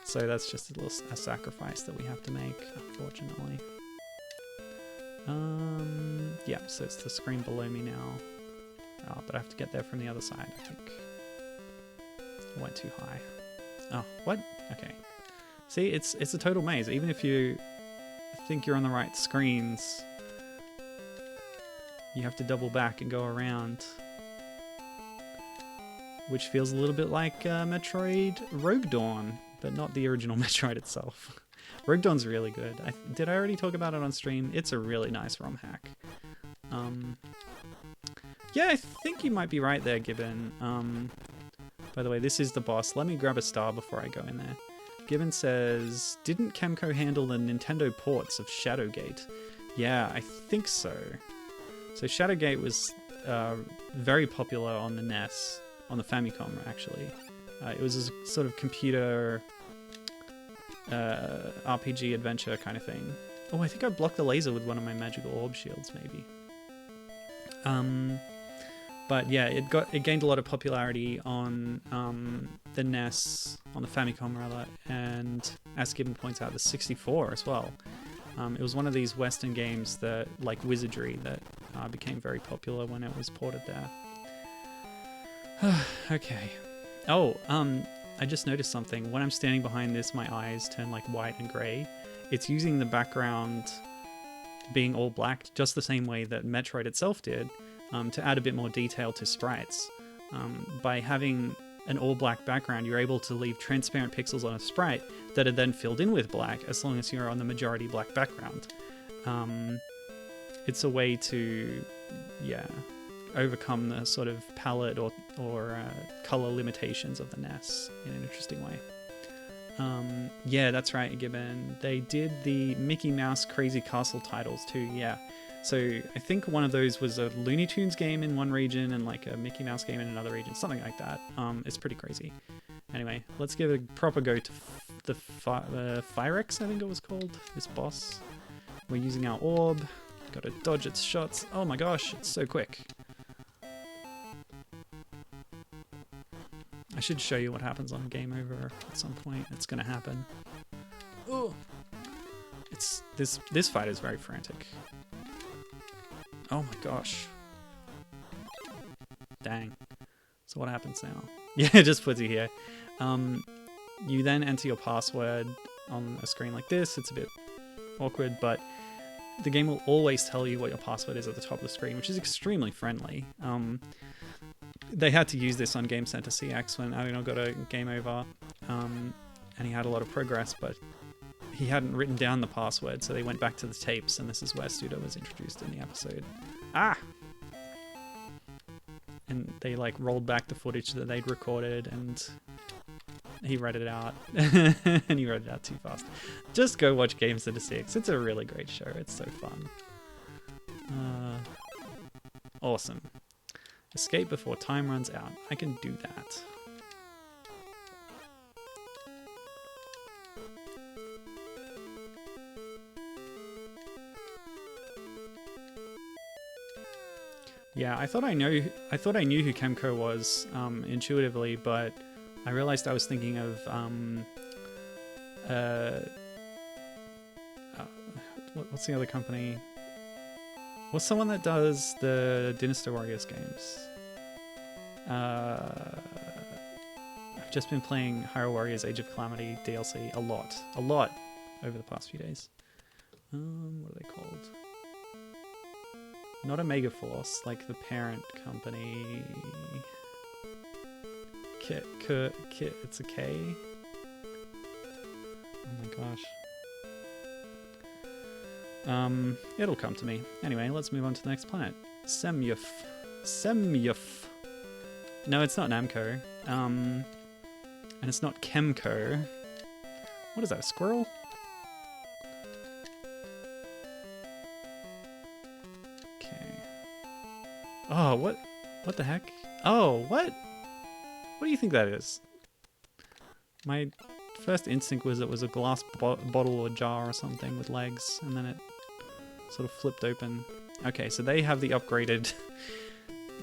So that's just a sacrifice that we have to make, unfortunately. Yeah, so it's the screen below me now. Oh, but I have to get there from the other side, I think. I went too high. Oh, what? Okay. See, it's a total maze. Even if you think you're on the right screens, you have to double back and go around. Which feels a little bit like Metroid Rogue Dawn, but not the original Metroid itself. Rogue Dawn's really good. Did I already talk about it on stream? It's a really nice ROM hack. Yeah, I think you might be right there, Gibbon. By the way, this is the boss. Let me grab a star before I go in there. Gibbon says, didn't Kemco handle the Nintendo ports of Shadowgate? Yeah, I think so. So Shadowgate was very popular on the NES, on the Famicom actually. It was a sort of computer RPG adventure kind of thing. Oh, I think I blocked the laser with one of my magical orb shields, maybe. But yeah, it gained a lot of popularity on the NES, on the Famicom rather, and as Gibbon points out, the 64 as well. It was one of these Western games that, like Wizardry, that became very popular when it was ported there. Okay. Oh, I just noticed something. When I'm standing behind this, my eyes turn like white and grey. It's using the background being all black, just the same way that Metroid itself did, to add a bit more detail to sprites. By having an all black background, you're able to leave transparent pixels on a sprite that are then filled in with black as long as you're on the majority black background. It's a way to, yeah, overcome the sort of palette or color limitations of the NES in an interesting way. Yeah, that's right, Gibbon. They did the Mickey Mouse Crazy Castle titles too, yeah. So I think one of those was a Looney Tunes game in one region and like a Mickey Mouse game in another region, something like that. It's pretty crazy. Anyway, let's give a proper go to the Fyrex, I think it was called, this boss. We're using our orb, gotta dodge its shots. Oh my gosh, it's so quick. I should show you what happens on Game Over at some point. It's gonna happen. Oh, this fight is very frantic. Oh my gosh. Dang. So what happens now? Yeah, it just puts you here. You then enter your password on a screen like this. It's a bit awkward, but the game will always tell you what your password is at the top of the screen, which is extremely friendly. They had to use this on Game Center CX when Alino got a Game Over, and he had a lot of progress, but he hadn't written down the password, so they went back to the tapes, and this is where Suda was introduced in the episode. Ah! And they like rolled back the footage that they'd recorded, and he read it out, and he read it out too fast. Just go watch Game Center CX. It's a really great show. It's so fun. Awesome. Escape before time runs out. I can do that. Yeah, I thought I knew who Kemco was intuitively, but I realized I was thinking of What's the other company? What's the one that does the Dynasty Warriors games? I've just been playing Hyrule Warriors Age of Calamity DLC a lot over the past few days. What are they called? Not Omega Force, like the parent company. It's a K. Oh my gosh. It'll come to me. Anyway, let's move on to the next planet. Semyuf. No, it's not Namco. And it's not Kemco. What is that, a squirrel? Okay. Oh, what the heck? Oh, what? What do you think that is? My first instinct was it was a glass bottle or jar or something with legs, and then it sort of flipped open. Okay, so they have the upgraded...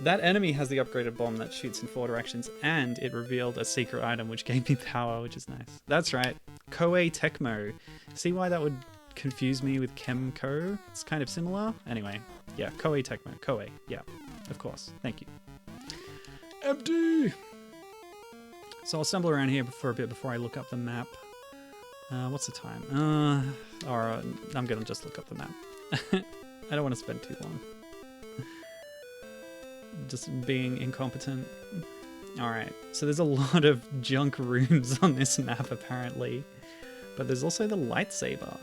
That enemy has the upgraded bomb that shoots in 4 directions, and it revealed a secret item which gave me power, which is nice. That's right, Koei Tecmo. See why that would confuse me with Kemco? It's kind of similar. Anyway, yeah, Koei Tecmo. Koei, yeah, of course. Thank you. Empty! So I'll stumble around here for a bit before I look up the map. What's the time? Alright, I'm gonna just look up the map. I don't want to spend too long. Just being incompetent. Alright, so there's a lot of junk rooms on this map apparently. But there's also the lightsaber.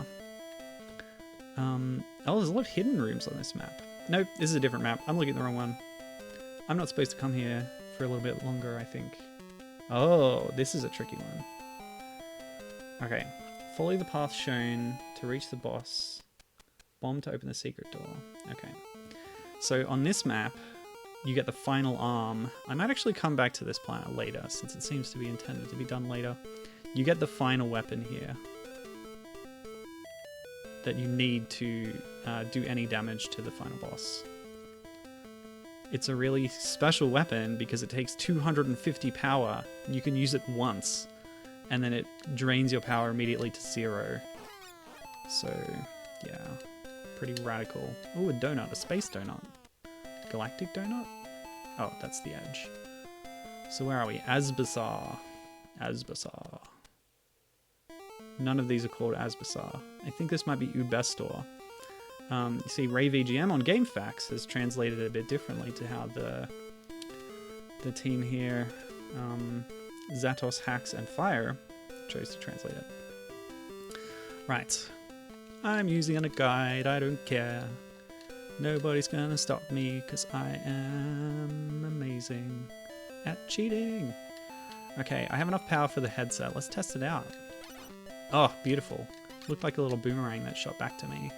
Oh, there's a lot of hidden rooms on this map. Nope, this is a different map. I'm looking at the wrong one. I'm not supposed to come here for a little bit longer, I think. Oh, this is a tricky one. Okay, follow the path shown to reach the boss. Bomb to open the secret door. Okay. So on this map, you get the final arm. I might actually come back to this planet later, since it seems to be intended to be done later. You get the final weapon here that you need to do any damage to the final boss. It's a really special weapon because it takes 250 power. You can use it once, and then it drains your power immediately to 0. So, yeah, pretty radical. Oh, a donut, a space donut. Galactic donut? Oh, that's the edge. So where are we? Asbesar. Asbesar. None of these are called Asbesar. I think this might be Ubestor. You see, ReyVGM on Gamefaqs has translated it a bit differently to how the team here, Zatos Hacks and Fire, chose to translate it. Right. I'm using a guide, I don't care. Nobody's gonna stop me, because I am amazing at cheating. Okay, I have enough power for the headset. Let's test it out. Oh, beautiful. Looked like a little boomerang that shot back to me.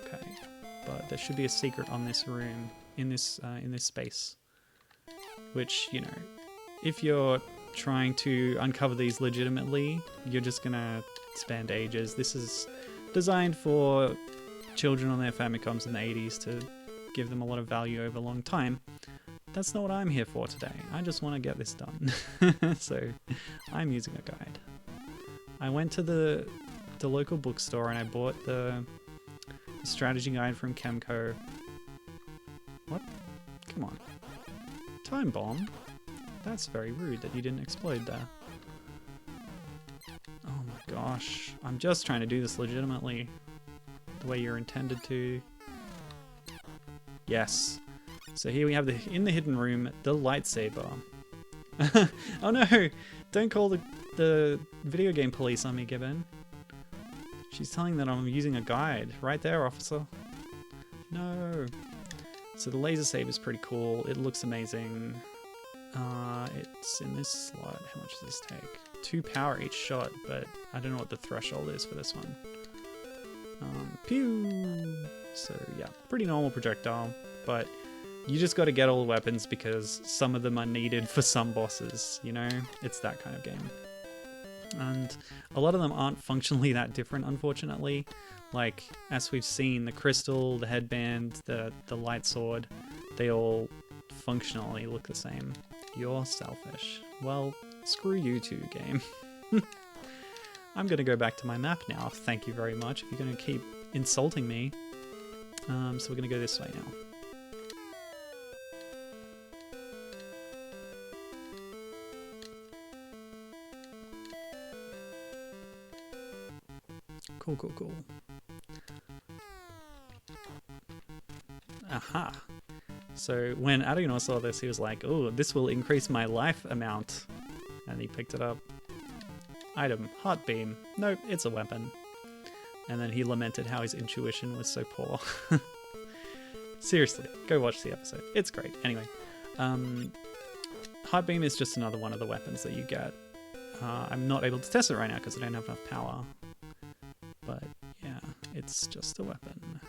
Okay, but there should be a secret on this room, in this space. Which, you know, if you're trying to uncover these legitimately, you're just gonna spend ages. This is designed for children on their Famicoms in the 80s to give them a lot of value over a long time. That's not what I'm here for today. I just want to get this done. So I'm using a guide. I went to the local bookstore and I bought the strategy guide from Kemco. What? Come on. Time bomb? That's very rude that you didn't explode there. Oh my gosh. I'm just trying to do this legitimately. The way you're intended to. Yes. So here we have in the hidden room, the lightsaber. Oh no! Don't call the video game police on me, Gibbon. She's telling that I'm using a guide. Right there, officer. No. So the laser saber is pretty cool. It looks amazing. It's in this slot. How much does this take? 2 power each shot, but I don't know what the threshold is for this one. Pew! So yeah, pretty normal projectile, but you just got to get all the weapons because some of them are needed for some bosses, you know? It's that kind of game. And a lot of them aren't functionally that different, unfortunately. Like, as we've seen, the crystal, the headband, the light sword, they all functionally look the same. You're selfish. Well, screw you too, game. I'm going to go back to my map now. Thank you very much. If you're going to keep insulting me. So we're going to go this way now. Cool, cool, cool. Aha. So when Adignor saw this, he was like, oh, this will increase my life amount. And he picked it up. Item, heart beam. Nope, it's a weapon. And then he lamented how his intuition was so poor. Seriously, go watch the episode. It's great. Anyway, heart beam is just another one of the weapons that you get. I'm not able to test it right now because I don't have enough power. But yeah, it's just a weapon.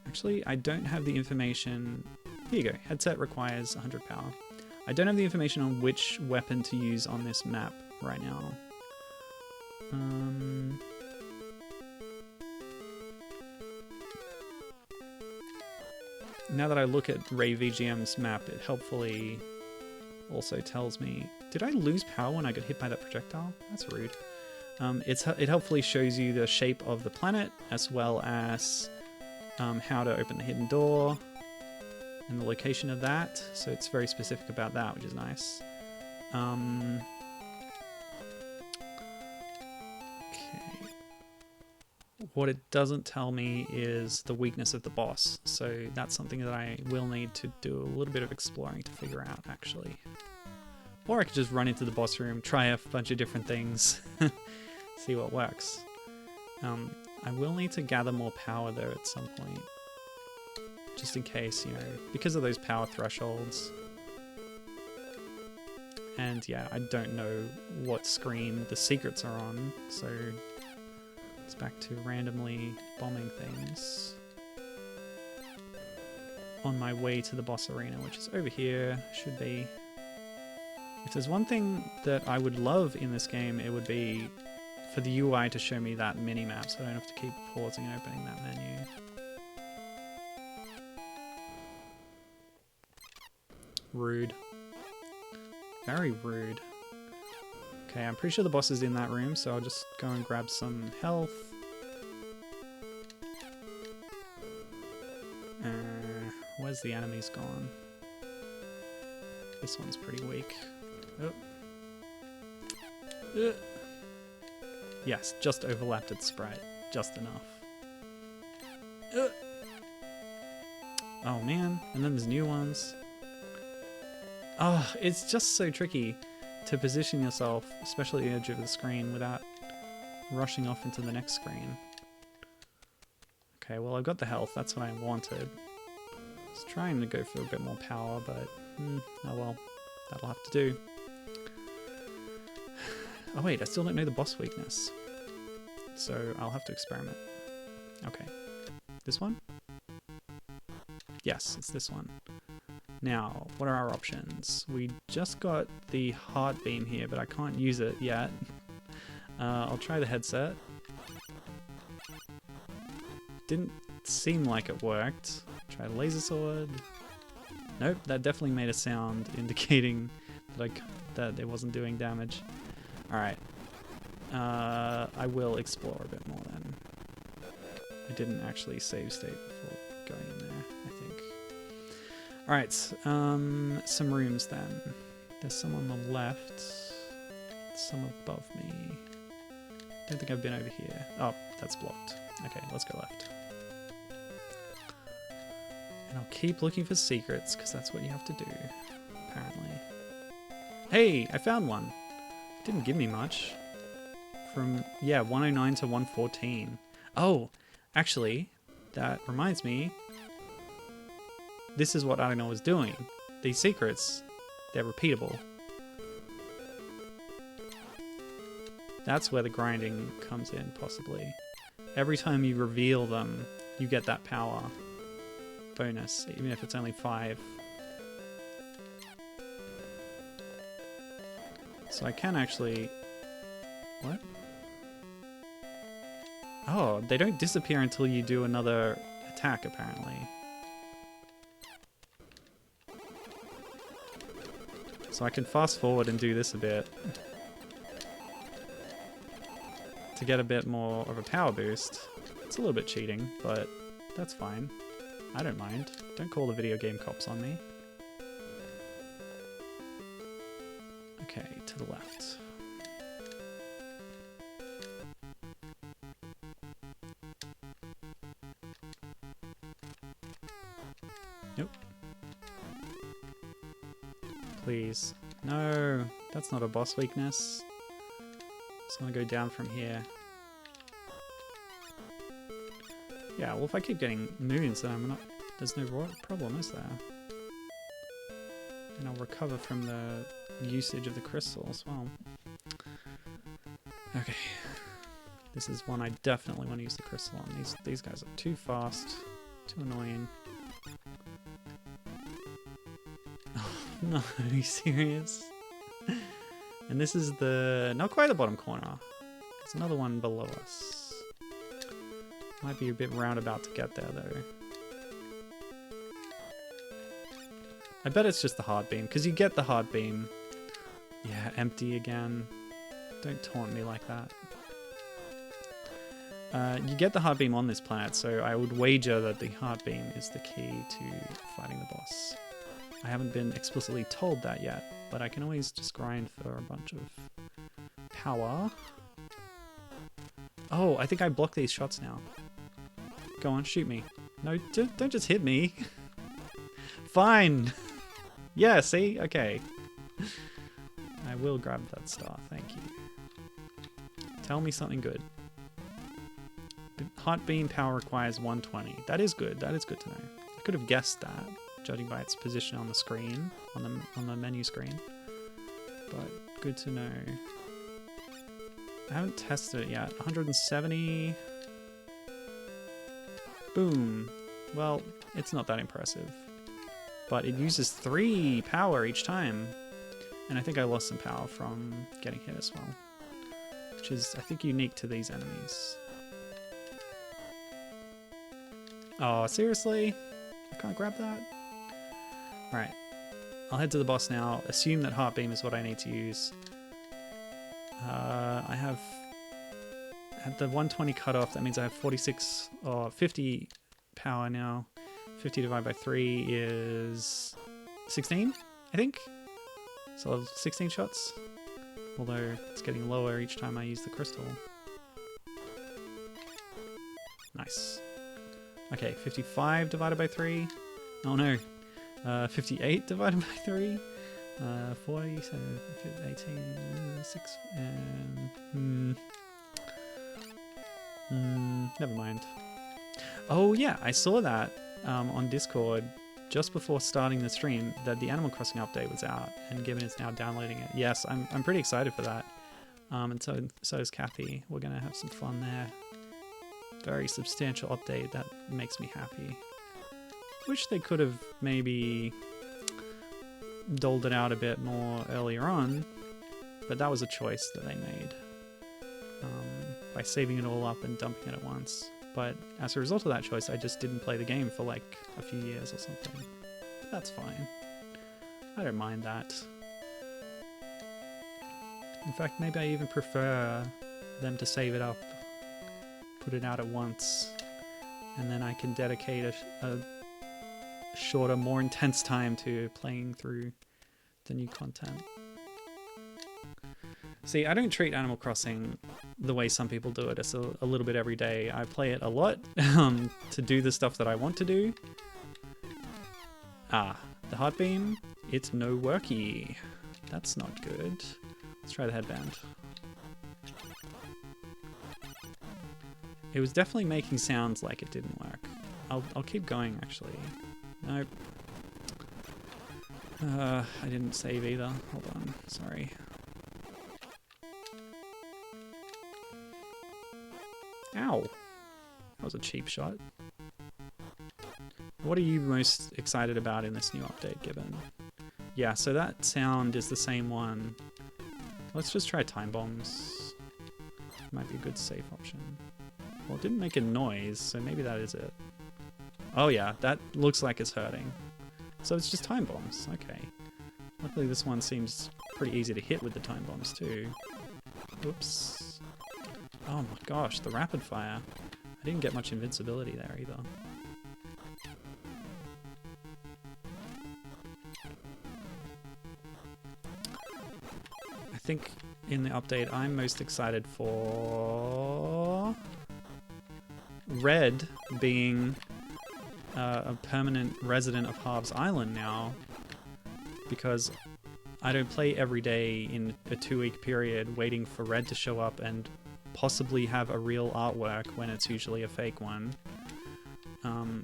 Actually, I don't have the information. Here you go. Headset requires 100 power. I don't have the information on which weapon to use on this map right now. Now that I look at ReyVGM's map, it helpfully also tells me... Did I lose power when I got hit by that projectile? That's rude. It helpfully shows you the shape of the planet, as well as how to open the hidden door, and the location of that. So it's very specific about that, which is nice. What it doesn't tell me is the weakness of the boss, so that's something that I will need to do a little bit of exploring to figure out, actually. Or I could just run into the boss room, try a bunch of different things, see what works. I will need to gather more power though at some point, just in case, you know, because of those power thresholds. And yeah, I don't know what screen the secrets are on, so it's back to randomly bombing things. On my way to the boss arena, which is over here, should be. If there's one thing that I would love in this game, it would be for the UI to show me that mini-map, so I don't have to keep pausing and opening that menu. Rude. Very rude. Okay, I'm pretty sure the boss is in that room, so I'll just go and grab some health. Where's the enemies gone? This one's pretty weak. Oh. Yes, just overlapped its sprite. Just enough. Oh man, and then there's new ones. Oh, it's just so tricky to position yourself, especially at the edge of the screen, without rushing off into the next screen. Okay, well I've got the health, that's what I wanted. I was trying to go for a bit more power, but oh well, that'll have to do. Oh wait, I still don't know the boss weakness. So I'll have to experiment. Okay. This one? Yes, it's this one. Now, what are our options? We just got the heart beam here, but I can't use it yet. I'll try the headset. Didn't seem like it worked. Try the laser sword. Nope, that definitely made a sound indicating that it wasn't doing damage. Alright. I will explore a bit more then. I didn't actually save state before going in there, I think. Alright, some rooms then. There's some on the left, some above me. Don't think I've been over here. Oh, that's blocked. Okay, let's go left. And I'll keep looking for secrets, because that's what you have to do, apparently. Hey, I found one! Didn't give me much. From, yeah, 109 to 114. Oh, actually, that reminds me. This is what Adignor was doing. These secrets, they're repeatable. That's where the grinding comes in, possibly. Every time you reveal them, you get that power bonus, even if it's only 5. So I can actually... What? Oh, they don't disappear until you do another attack, apparently. So I can fast forward and do this a bit. to get a bit more of a power boost. It's a little bit cheating, but that's fine. I don't mind. Don't call the video game cops on me. Okay, to the left. Nope. Please. No, that's not a boss weakness. Just want to go down from here. Yeah, well if I keep getting moons, then I'm not... There's no problem, is there? And I'll recover from the usage of the crystal as well. Okay. This is one I definitely want to use the crystal on. These guys are too fast, too annoying. Oh, no, are you serious? And this is the... not quite the bottom corner. There's another one below us. Might be a bit roundabout to get there though. I bet it's just the hard beam, because you get the hard beam. Yeah, empty again. Don't taunt me like that. You get the hard beam on this planet, so I would wager that the hard beam is the key to fighting the boss. I haven't been explicitly told that yet, but I can always just grind for a bunch of power. Oh, I think I block these shots now. Go on, shoot me. No, don't just hit me. Fine. Yeah, see? Okay. I will grab that star, thank you. Tell me something good. Heart beam power requires 120. That is good to know. I could have guessed that, judging by its position on the screen, on the menu screen. But good to know. I haven't tested it yet. 170. Boom. Well, it's not that impressive. But it uses 3 power each time. And I think I lost some power from getting hit as well. Which is, I think, unique to these enemies. Oh, seriously? I can't grab that? Right. I'll head to the boss now. Assume that Heart Beam is what I need to use. I have... At the 120 cutoff, that means I have 46 or 50 power now. 50 divided by 3 is 16, I think? So I'll have 16 shots. Although it's getting lower each time I use the crystal. Nice. Okay, 55 divided by 3. Oh no. 58 divided by 3. 40, so 18, 6, never mind. Oh yeah, I saw that on Discord just before starting the stream that the Animal Crossing update was out, and Gibbon is now downloading it. Yes, I'm pretty excited for that. And so is Kathy. We're gonna have some fun there. Very substantial update that makes me happy. Wish they could have maybe doled it out a bit more earlier on, but that was a choice that they made by saving it all up and dumping it at once. But as a result of that choice, I just didn't play the game for like a few years or something. But that's fine. I don't mind that. In fact, maybe I even prefer them to save it up, put it out at once, and then I can dedicate a shorter, more intense time to playing through the new content. See, I don't treat Animal Crossing the way some people do it. It's a little bit every day. I play it a lot to do the stuff that I want to do. Ah, the Heart Beam. It's no worky. That's not good. Let's try the headband. It was definitely making sounds like it didn't work. I'll keep going, actually. Nope. I didn't save either. Hold on. Sorry. Ow. That was a cheap shot. What are you most excited about in this new update, Gibbon? Yeah, so that sound is the same one. Let's just try time bombs. Might be a good safe option. Well, it didn't make a noise, so maybe that is it. Oh yeah, that looks like it's hurting. So it's just time bombs, okay. Luckily this one seems pretty easy to hit with the time bombs too. Oops. Oh my gosh, the rapid fire. I didn't get much invincibility there either. I think in the update I'm most excited for Red being a permanent resident of Harv's Island now, because I don't play every day in a 2-week period waiting for Red to show up and possibly have a real artwork when it's usually a fake one.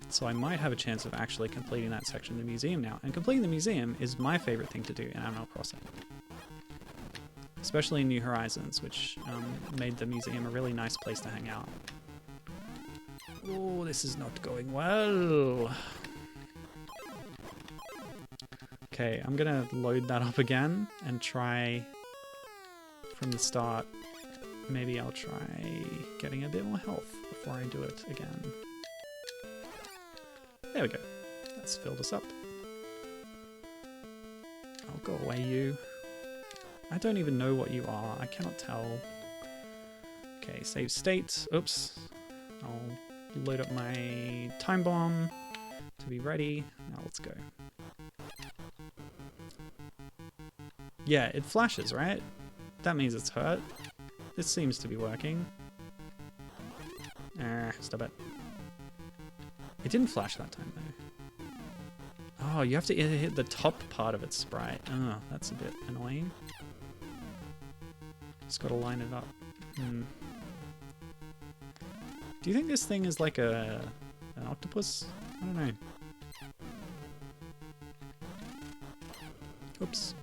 So I might have a chance of actually completing that section of the museum now. And completing the museum is my favorite thing to do in Animal Crossing. Especially in New Horizons, which made the museum a really nice place to hang out. Oh, this is not going well. Okay, I'm gonna load that up again and try from the start. Maybe I'll try getting a bit more health before I do it again. There we go. That's filled us up. Oh, go away, you. I don't even know what you are. I cannot tell. Okay, save state. Oops. I'll load up my time bomb to be ready. Now let's go. Yeah, it flashes, right? That means it's hurt. This seems to be working. Stop it. It didn't flash that time, though. Oh, you have to hit the top part of its sprite. Oh, that's a bit annoying. Just gotta line it up. Do you think this thing is like an octopus? I don't know. Oops.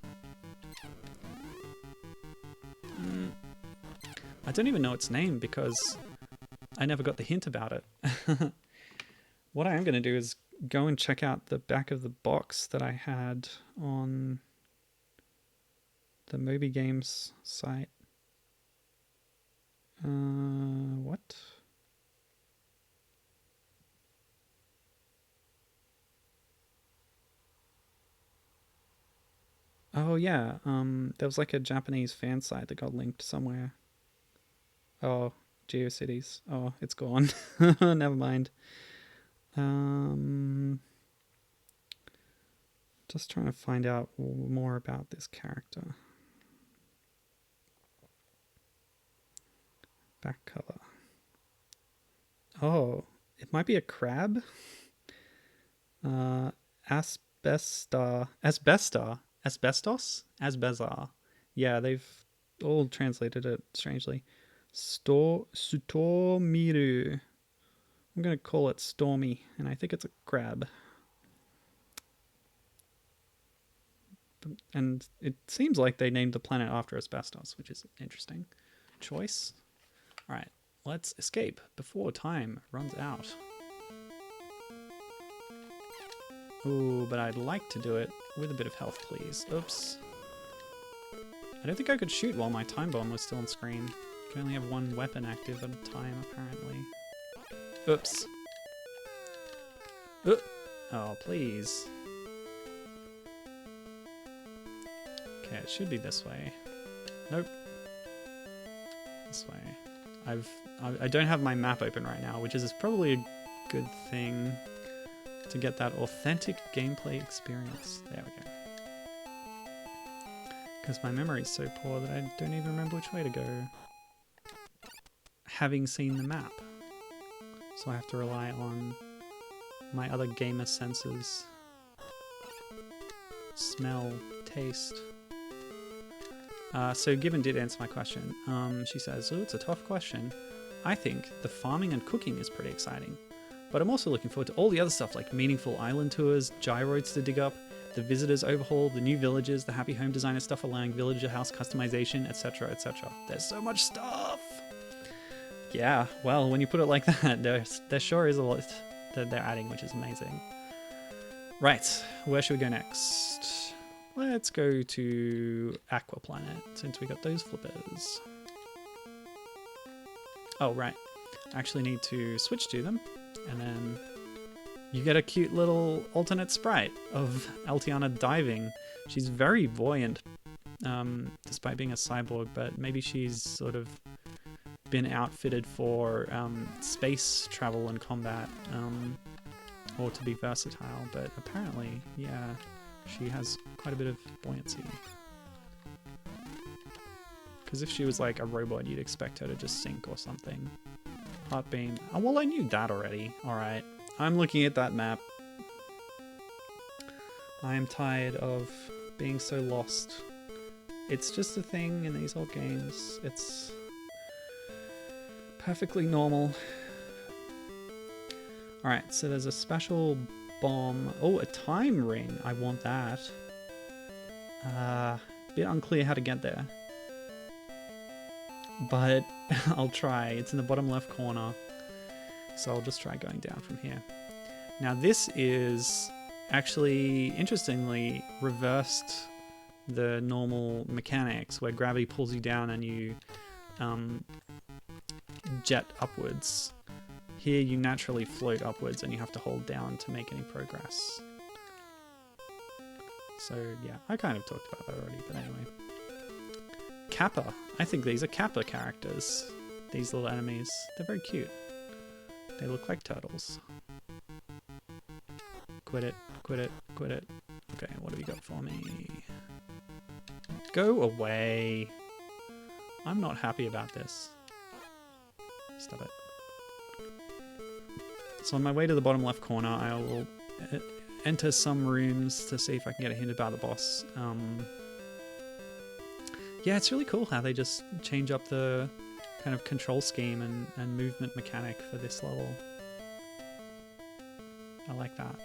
I don't even know its name because I never got the hint about it. What I am going to do is go and check out the back of the box that I had on the Moby Games site. What? Oh yeah, there was like a Japanese fan site that got linked somewhere. Oh, GeoCities. Oh, it's gone. Never mind. Just trying to find out more about this character. Back cover. Oh, it might be a crab. Asbestos? Yeah, they've all translated it strangely. Stormiru. I'm going to call it Stormy, and I think it's a crab. And it seems like they named the planet after asbestos, which is an interesting choice. All right, let's escape before time runs out. Ooh, but I'd like to do it with a bit of health, please. Oops. I don't think I could shoot while my time bomb was still on screen. I can only have one weapon active at a time, apparently. Oops. Oh, please. Okay, it should be this way. Nope. This way. I don't have my map open right now, which is probably a good thing to get that authentic gameplay experience. There we go. Because my memory is so poor that I don't even remember which way to go, having seen the map. So I have to rely on my other gamer senses. Smell, taste. So Gibbon did answer my question. She says, oh, it's a tough question. I think the farming and cooking is pretty exciting. But I'm also looking forward to all the other stuff like meaningful island tours, gyroids to dig up, the visitors overhaul, the new villages, the happy home designer stuff allowing villager house customization, etc, etc. There's so much stuff! Yeah, well, when you put it like that, there sure is a lot that they're adding, which is amazing. Right, where should we go next? Let's go to Aqua Planet, since we got those flippers. Oh, right. I actually need to switch to them, and then you get a cute little alternate sprite of Altiana diving. She's very buoyant, despite being a cyborg, but maybe she's sort of been outfitted for space travel and combat, or to be versatile, but apparently, yeah, she has quite a bit of buoyancy. Because if she was like a robot, you'd expect her to just sink or something. Heart beam. Oh, well, I knew that already. Alright. I'm looking at that map. I am tired of being so lost. It's just a thing in these old games. It's perfectly normal. Alright, so there's a special bomb. Oh, a time ring. I want that. Bit unclear how to get there. But I'll try. It's in the bottom left corner. So I'll just try going down from here. Now this is actually, interestingly, reversed the normal mechanics where gravity pulls you down and you jet upwards. Here you naturally float upwards and you have to hold down to make any progress. So yeah, I kind of talked about that already, but anyway. Kappa. I think these are Kappa characters. These little enemies. They're very cute. They look like turtles. Quit it, quit it, quit it. Okay, what have you got for me? Go away. I'm not happy about this. Stop it. So on my way to the bottom left corner, I will enter some rooms to see if I can get a hint about the boss. Yeah, it's really cool how they just change up the kind of control scheme and movement mechanic for this level. I like that.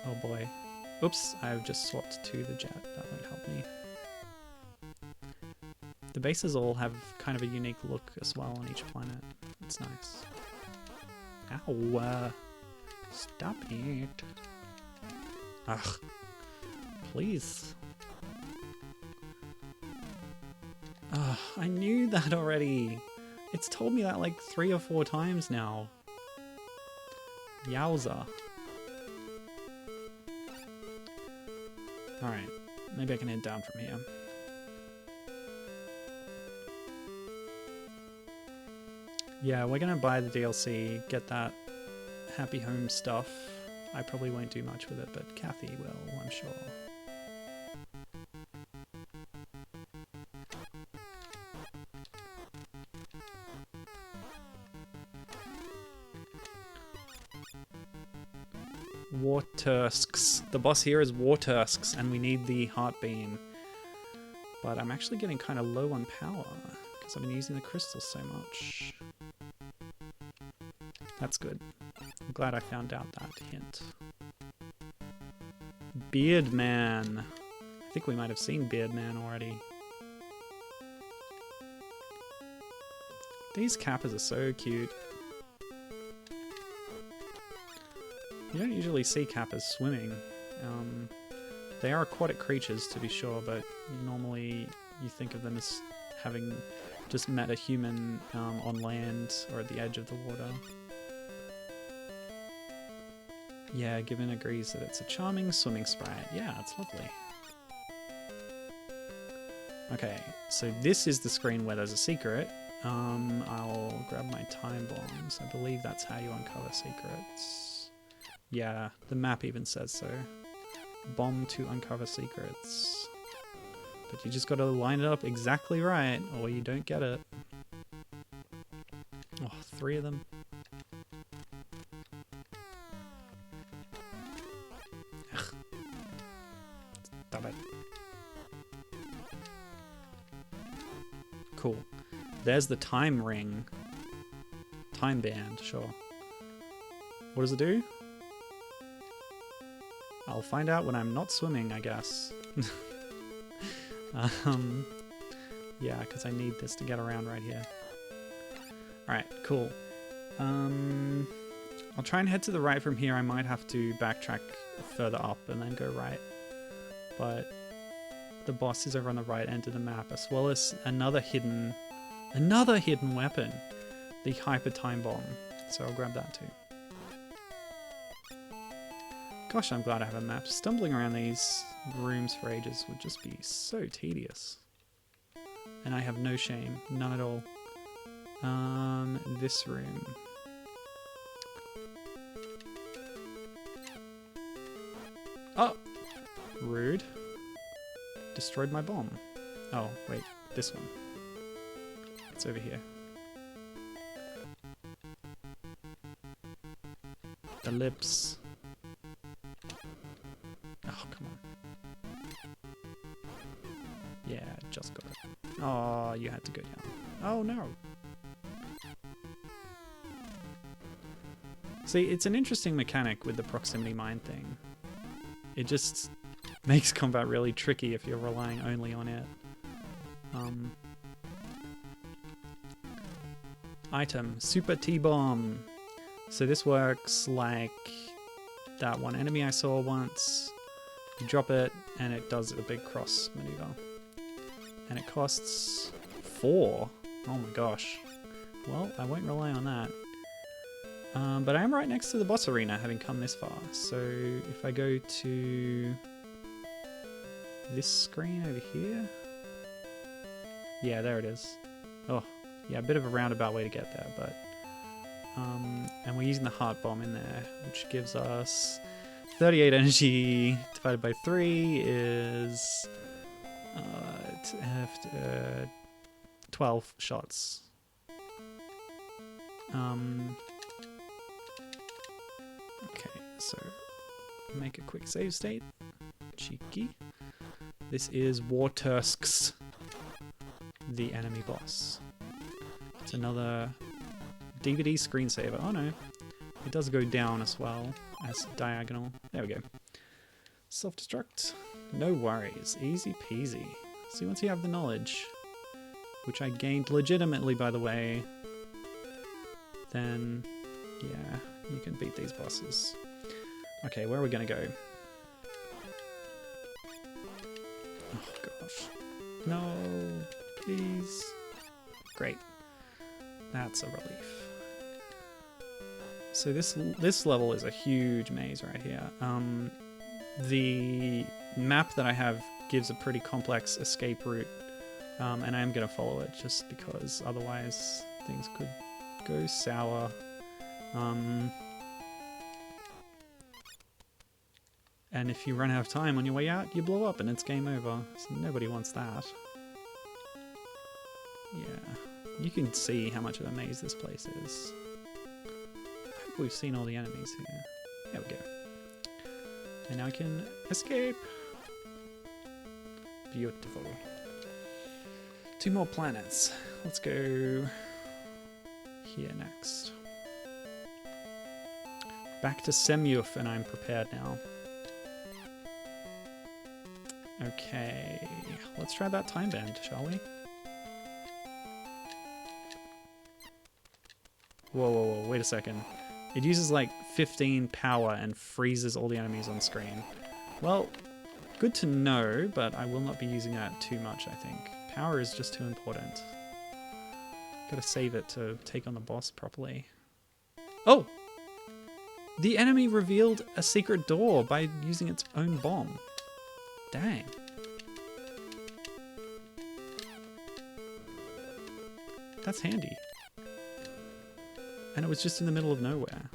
Oh boy. Oops, I've just swapped to the jet. That won't help me. The bases all have kind of a unique look as well on each planet. It's nice. Ow! Stop it! Ugh. Please. Ugh, I knew that already. It's told me that like 3 or 4 times now. Yowza. Alright, maybe I can head down from here. Yeah, we're gonna buy the DLC, get that Happy Home stuff. I probably won't do much with it, but Kathy will, I'm sure. Wartusks. The boss here is Wartusks, and we need the heart beam. But I'm actually getting kind of low on power, because I've been using the crystals so much. That's good. I'm glad I found out that hint. Beardman. I think we might have seen Beardman already. These Kappas are so cute. You don't usually see Kappas swimming. They are aquatic creatures to be sure, but normally you think of them as having just met a human on land or at the edge of the water. Yeah, Given agrees that it's a charming swimming sprite. Yeah, it's lovely. Okay, so this is the screen where there's a secret. I'll grab my time bombs. I believe that's how you uncover secrets. Yeah, the map even says so. Bomb to uncover secrets. But you just gotta line it up exactly right, or you don't get it. Oh, 3 of them. Ugh. Stop it. Cool. There's the time ring. Time band, sure. What does it do? I'll find out when I'm not swimming, I guess. Yeah, because I need this to get around right here. Alright, cool. I'll try and head to the right from here. I might have to backtrack further up and then go right. But the boss is over on the right end of the map, as well as another hidden weapon. The Hyper Time Bomb. So I'll grab that too. Gosh, I'm glad I have a map. Stumbling around these rooms for ages would just be so tedious. And I have no shame. None at all. This room. Oh! Rude. Destroyed my bomb. Oh, wait. This one. It's over here. The lips. Oh, come on. Yeah, just got it. Oh, you had to go down. Oh, no. See, it's an interesting mechanic with the proximity mine thing. It just makes combat really tricky if you're relying only on it. Item, Super T-Bomb. So this works like that one enemy I saw once. You drop it and it does a big cross maneuver. And it costs 4. Oh my gosh. Well, I won't rely on that. But I am right next to the boss arena, having come this far. So if I go to this screen over here. Yeah, there it is. Oh, yeah, a bit of a roundabout way to get there, but... and we're using the heart bomb in there, which gives us 38 energy divided by 3 is 12 shots. Okay, so make a quick save state. Cheeky. This is War Tursks, the enemy boss. It's another DVD screensaver. Oh no, it does go down as well as diagonal. There we go. Self-destruct. No worries. Easy peasy. See, once you have the knowledge, which I gained legitimately, by the way, then yeah, you can beat these bosses. Okay, where are we gonna go? Oh gosh. No, please. Great. That's a relief. So this level is a huge maze right here. The map that I have gives a pretty complex escape route, and I am going to follow it just because otherwise things could go sour. And if you run out of time on your way out, you blow up and it's game over. So nobody wants that. Yeah, you can see how much of a maze this place is. I hope we've seen all the enemies here. There we go. And now I can escape. Beautiful. 2 more planets. Let's go here next. Back to Semyuf, and I'm prepared now. Okay, let's try that time band, shall we? Whoa, whoa, whoa, wait a second. It uses like 15 power and freezes all the enemies on screen. Well, good to know, but I will not be using that too much, I think. Power is just too important. Gotta save it to take on the boss properly. Oh! The enemy revealed a secret door by using its own bomb. Dang. That's handy. And it was just in the middle of nowhere.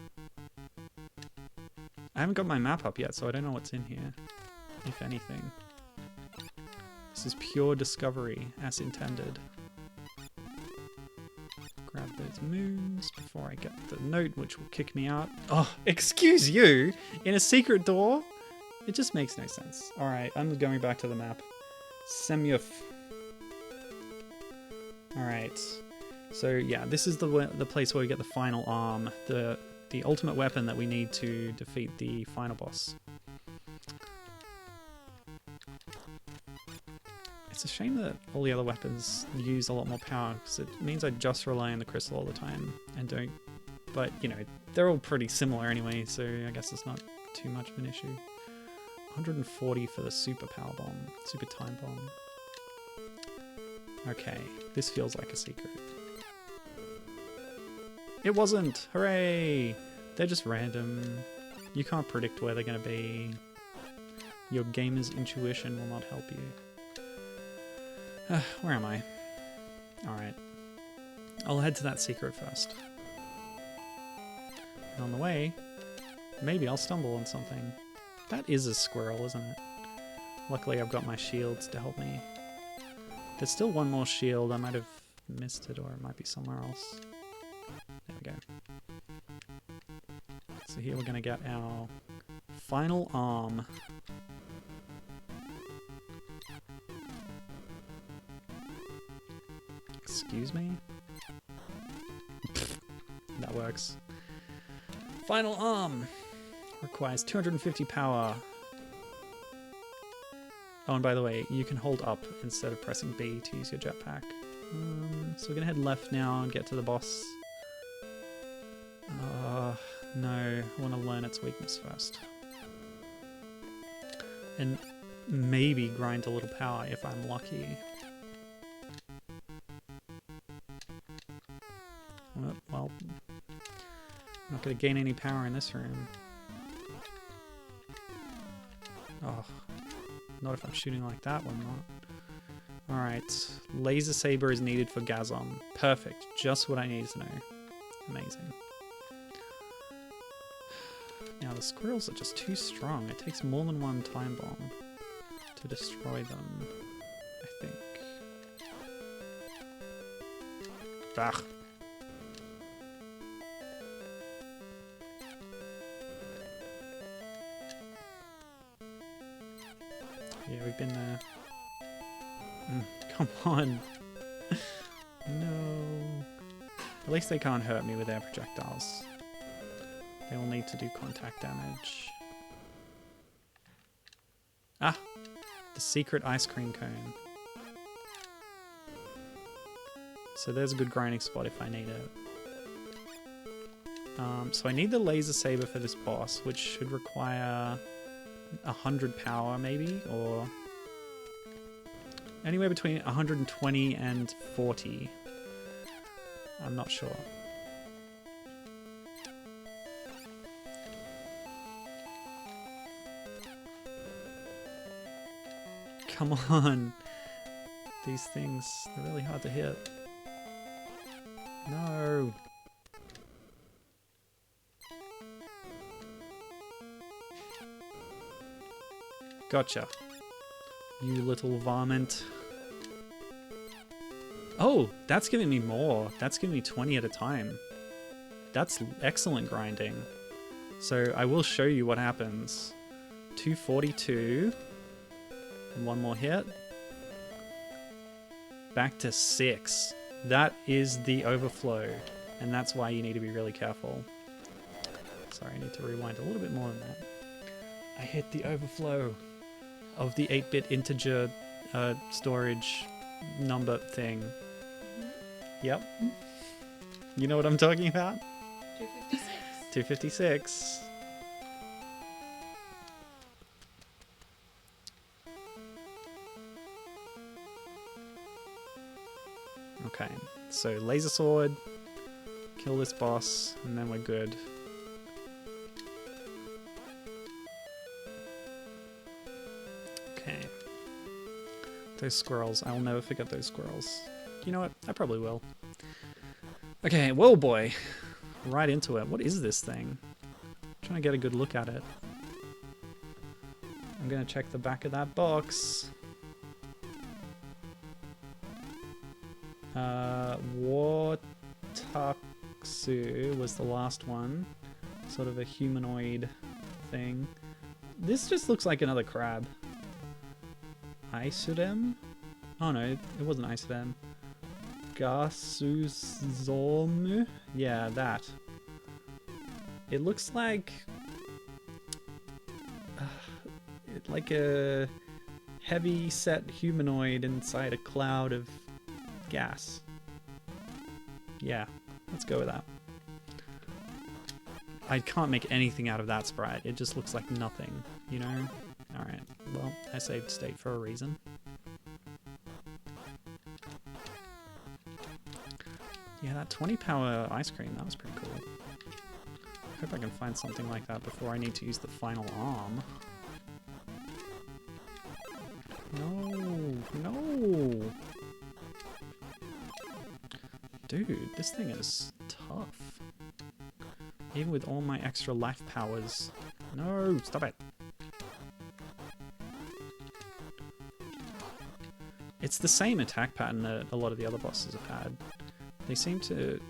I haven't got my map up yet, so I don't know what's in here, if anything. This is pure discovery, as intended. Grab those moons before I get the note, which will kick me out. Oh, excuse you! In a secret door? It just makes no sense. Alright, I'm going back to the map. Semyuf. Alright. So yeah, this is the place where we get the final arm, the ultimate weapon that we need to defeat the final boss. It's a shame that all the other weapons use a lot more power, because it means I just rely on the crystal all the time and don't... But, you know, they're all pretty similar anyway, so I guess it's not too much of an issue. 140 for the super power bomb, super time bomb. Okay, this feels like a secret. It wasn't! Hooray! They're just random. You can't predict where they're going to be. Your gamer's intuition will not help you. Where am I? Alright. I'll head to that secret first. And on the way, maybe I'll stumble on something. That is a squirrel, isn't it? Luckily I've got my shields to help me. There's still one more shield. I might have missed it, or it might be somewhere else. There we go. So here we're going to get our final arm. Excuse me? That works. Final arm! Requires 250 power. Oh, and by the way, you can hold up instead of pressing B to use your jetpack. So we're gonna head left now and get to the boss. No, I want to learn its weakness first. And maybe grind a little power if I'm lucky. Well, I'm not going to gain any power in this room. Oh, not if I'm shooting like that one, not. Alright, laser saber is needed for Gazom. Perfect, just what I needed to know. Amazing. Now the squirrels are just too strong. It takes more than one time bomb to destroy them, I think. Ugh. Yeah, we've been there. Come on. No. At least they can't hurt me with their projectiles. They will need to do contact damage. Ah! The secret ice cream cone. So there's a good grinding spot if I need it. So I need the laser saber for this boss, which should require 100 power maybe, or anywhere between 120 and 40. I'm not sure. Come on. These things, they're really hard to hit. No. Gotcha. You little varmint. Oh, that's giving me more. That's giving me 20 at a time. That's excellent grinding. So I will show you what happens. 242. One more hit. Back to 6. That is the overflow. And that's why you need to be really careful. Sorry, I need to rewind a little bit more than that. I hit the overflow of the 8-bit integer storage number thing. Yep. You know what I'm talking about? 256. 256. Okay, so laser sword, kill this boss, and then we're good. Okay. Those squirrels, I'll never forget those squirrels. You know what? I probably will. Okay, whoa boy. Right into it. What is this thing? I'm trying to get a good look at it. I'm gonna check the back of that box. Wataksu was the last one. Sort of a humanoid thing. This just looks like another crab. Isodem? Oh no, it wasn't Isodem. Gasuszomu? Yeah, that. It looks like... like a heavy set humanoid inside a cloud of gas. Yeah, let's go with that. I can't make anything out of that sprite. It just looks like nothing, you know? Alright, well, I saved state for a reason. Yeah, that 20 power ice cream, that was pretty cool. I hope I can find something like that before I need to use the final arm. No, no. Dude, this thing is tough. Even with all my extra life powers. No, stop it. It's the same attack pattern that a lot of the other bosses have had. They seem to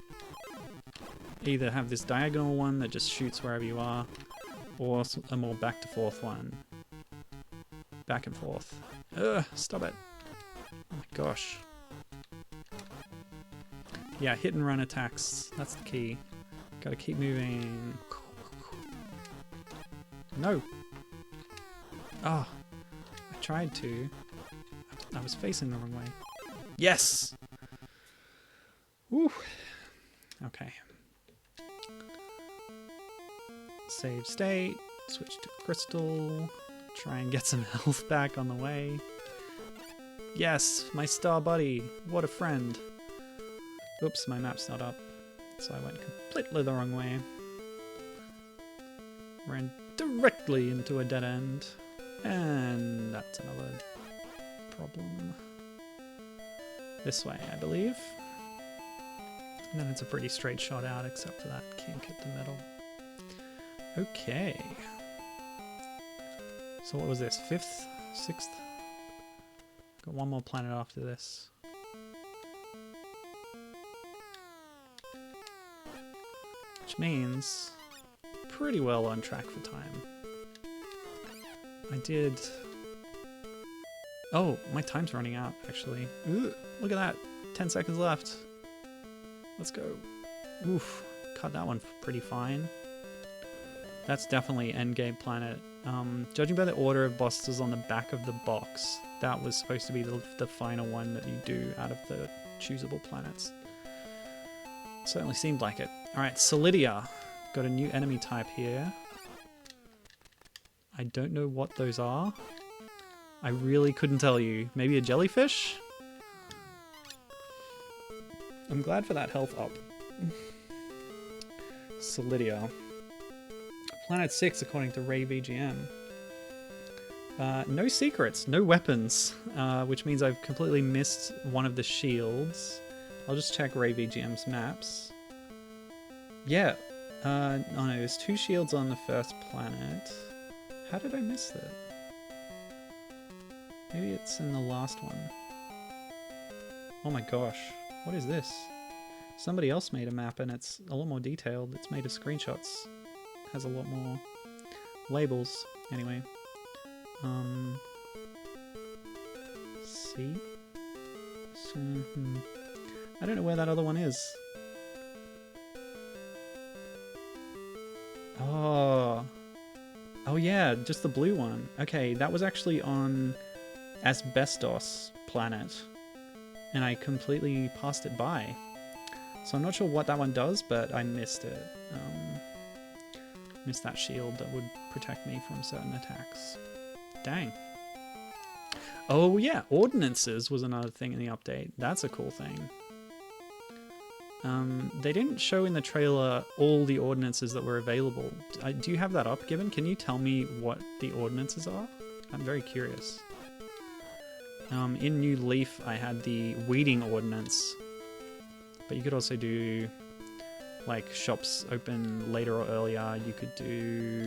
either have this diagonal one that just shoots wherever you are, or a more back to forth one. Back and forth. Ugh, stop it. Oh my gosh. Yeah, hit and run attacks. That's the key. Gotta keep moving. No! Oh, I tried to. I was facing the wrong way. Yes! Woo! Okay. Save state. Switch to crystal. Try and get some health back on the way. Yes! My star buddy! What a friend! Oops, my map's not up. So I went completely the wrong way. Ran directly into a dead end. And that's another problem. This way, I believe. And then it's a pretty straight shot out, except for that kink at the middle. Okay. So what was this? 5th? 6th? Got one more planet after this. Which means pretty well on track for time. I did... Oh, my time's running out, actually. Ooh, look at that. 10 seconds left. Let's go. Oof, cut that one pretty fine. That's definitely endgame planet. Judging by the order of bosses on the back of the box, that was supposed to be the final one that you do out of the choosable planets. Certainly seemed like it. Alright, Solidia. Got a new enemy type here. I don't know what those are. I really couldn't tell you. Maybe a jellyfish? I'm glad for that health up. Solidia. Planet 6 according to ReyVGM. No secrets, no weapons, which means I've completely missed one of the shields. I'll just check ReyVGM's maps. Yeah, oh no, there's 2 shields on the first planet. How did I miss that? Maybe it's in the last one. Oh my gosh, what is this? Somebody else made a map and it's a lot more detailed. It's made of screenshots. It has a lot more labels. Anyway. See? So, I don't know where that other one is. Oh. Oh yeah, just the blue one. Okay, that was actually on Asbestos planet. And I completely passed it by. So I'm not sure what that one does, but I missed it. Missed that shield that would protect me from certain attacks. Dang. Oh yeah, ordinances was another thing in the update. That's a cool thing. They didn't show in the trailer all the ordinances that were available. Do you have that up, Gibbon? Can you tell me what the ordinances are? I'm very curious. In New Leaf, I had the weeding ordinance, but you could also do like shops open later or earlier. You could do...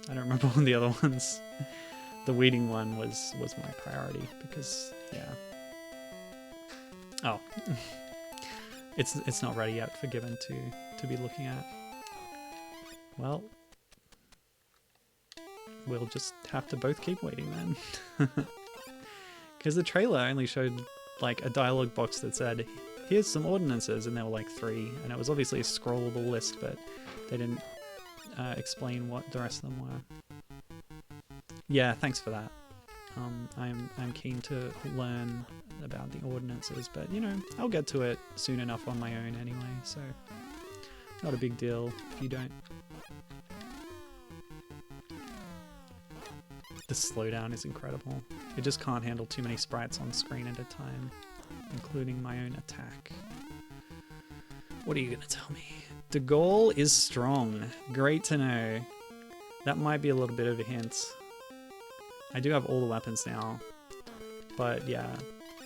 I don't remember one of the other ones. The weeding one was my priority because, yeah. Oh. It's not ready yet for Gibbon to be looking at. Well, we'll just have to both keep waiting then. Because the trailer only showed like a dialogue box that said, here's some ordinances, and there were like 3, and it was obviously a scrollable list, but they didn't explain what the rest of them were. Yeah, thanks for that. I'm keen to learn about the ordinances, but you know, I'll get to it soon enough on my own anyway, so not a big deal if you don't. The slowdown is incredible. It just can't handle too many sprites on screen at a time, including my own attack. What are you gonna tell me? De Gaulle is strong. Great to know. That might be a little bit of a hint. I do have all the weapons now, but yeah,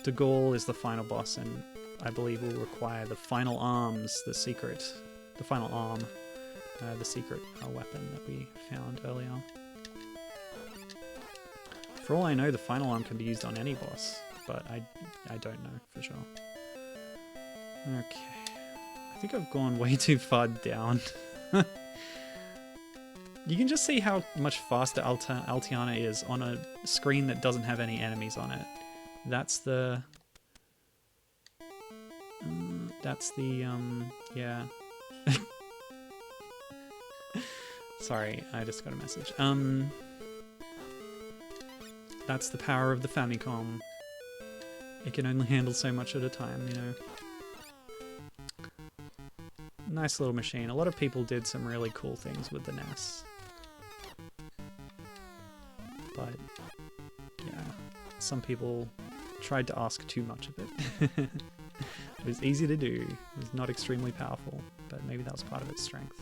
De Gaulle is the final boss, and I believe, will require the final arms, the final arm, the secret weapon that we found earlier. For all I know, the final arm can be used on any boss, but I don't know for sure. Okay, I think I've gone way too far down. You can just see how much faster Altiana is on a screen that doesn't have any enemies on it. That's the... yeah. Sorry, I just got a message. That's the power of the Famicom. It can only handle so much at a time, you know. Nice little machine. A lot of people did some really cool things with the NES. But, yeah, some people tried to ask too much of it. It was easy to do. It was not extremely powerful, but maybe that was part of its strength.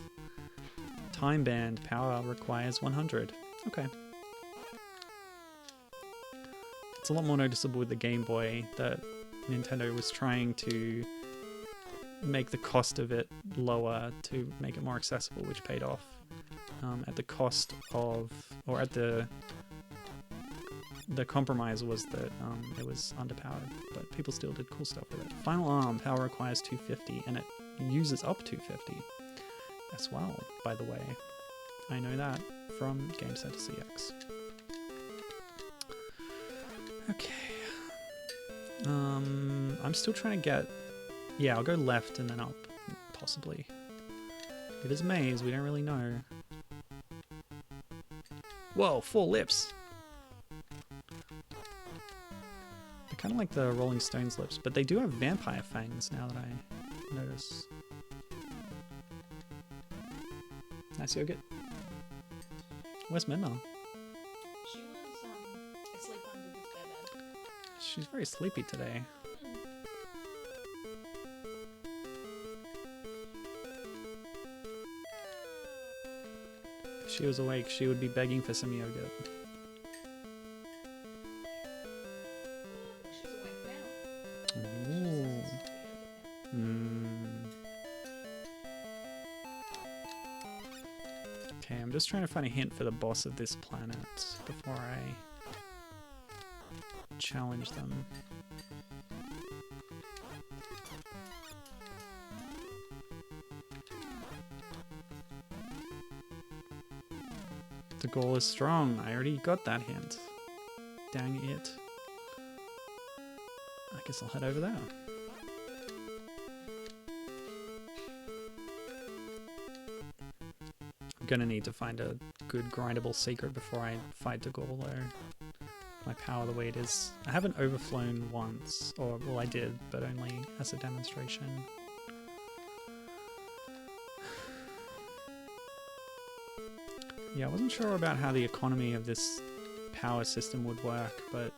Time band power requires 100. Okay. It's a lot more noticeable with the Game Boy that Nintendo was trying to make the cost of it lower to make it more accessible, which paid off. At the cost of, or at the compromise was that it was underpowered, but people still did cool stuff with it. Final arm power requires 250, and it uses up 250 as well, by the way. I know that from Game Center CX. Okay. I'm still trying to get... Yeah, I'll go left and then up, possibly. It is a maze, we don't really know. Whoa, 4 lips! They're kind of like the Rolling Stones lips, but they do have vampire fangs now that I notice. Nice yogurt. Where's Midna? She was asleep under the spare bed. She's very sleepy today. If she was awake, she would be begging for some yogurt. She's awake now. Ooh. Okay, I'm just trying to find a hint for the boss of this planet before I challenge them. The goal is strong. I already got that hint. Dang it. I guess I'll head over there. I'm gonna need to find a good grindable secret before I fight the goal though. My power the way it is. I haven't overflown once, or well I did, but only as a demonstration. Yeah, I wasn't sure about how the economy of this power system would work, but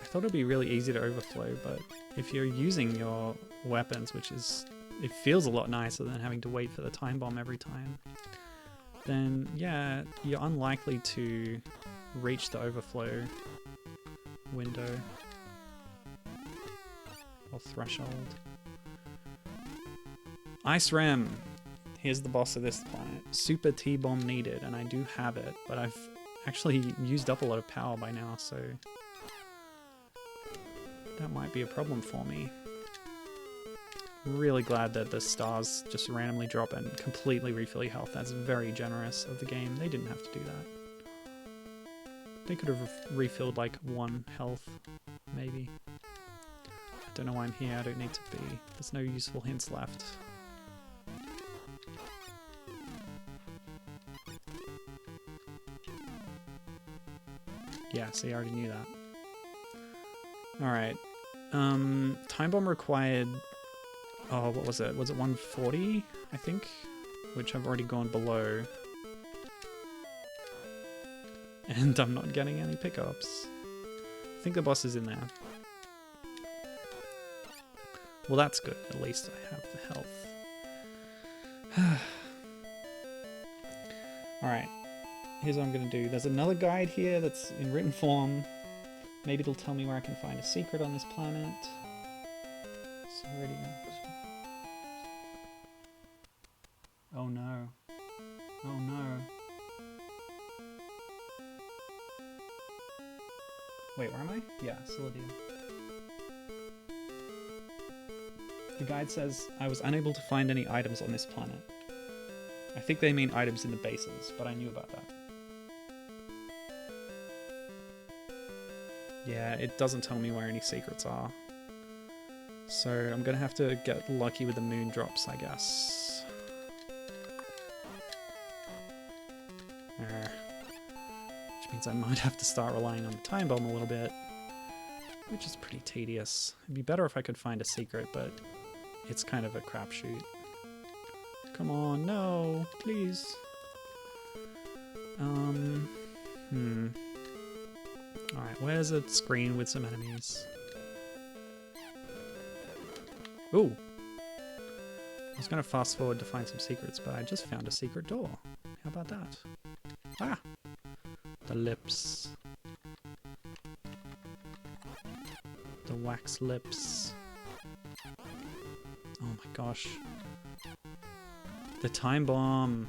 I thought it'd be really easy to overflow, but if you're using your weapons, which is, it feels a lot nicer than having to wait for the time bomb every time, then yeah, you're unlikely to reach the overflow window or threshold. Ice Rem! Here's the boss of this planet. Super T-bomb needed, and I do have it, but I've actually used up a lot of power by now, so that might be a problem for me. Really glad that the stars just randomly drop and completely refill your health. That's very generous of the game. They didn't have to do that. They could have refilled like 1 health, maybe. I don't know why I'm here. I don't need to be. There's no useful hints left. Yeah, see, I already knew that. Alright. Time bomb required... Oh, what was it? Was it 140, I think? Which I've already gone below. And I'm not getting any pickups. I think the boss is in there. Well, that's good. At least I have the health. Alright. Here's what I'm going to do. There's another guide here that's in written form. Maybe it'll tell me where I can find a secret on this planet. already. Oh no. Oh no. Wait, where am I? Yeah, Solidium. The guide says, I was unable to find any items on this planet. I think they mean items in the bases, but I knew about that. Yeah, it doesn't tell me where any secrets are. So I'm gonna have to get lucky with the moon drops, I guess. Which means I might have to start relying on the time bomb a little bit, which is pretty tedious. It'd be better if I could find a secret, but it's kind of a crapshoot. Come on, no, please. Alright, where's a screen with some enemies? Ooh! I was gonna fast forward to find some secrets, but I just found a secret door. How about that? Ah! The lips. The wax lips. Oh my gosh. The time bomb!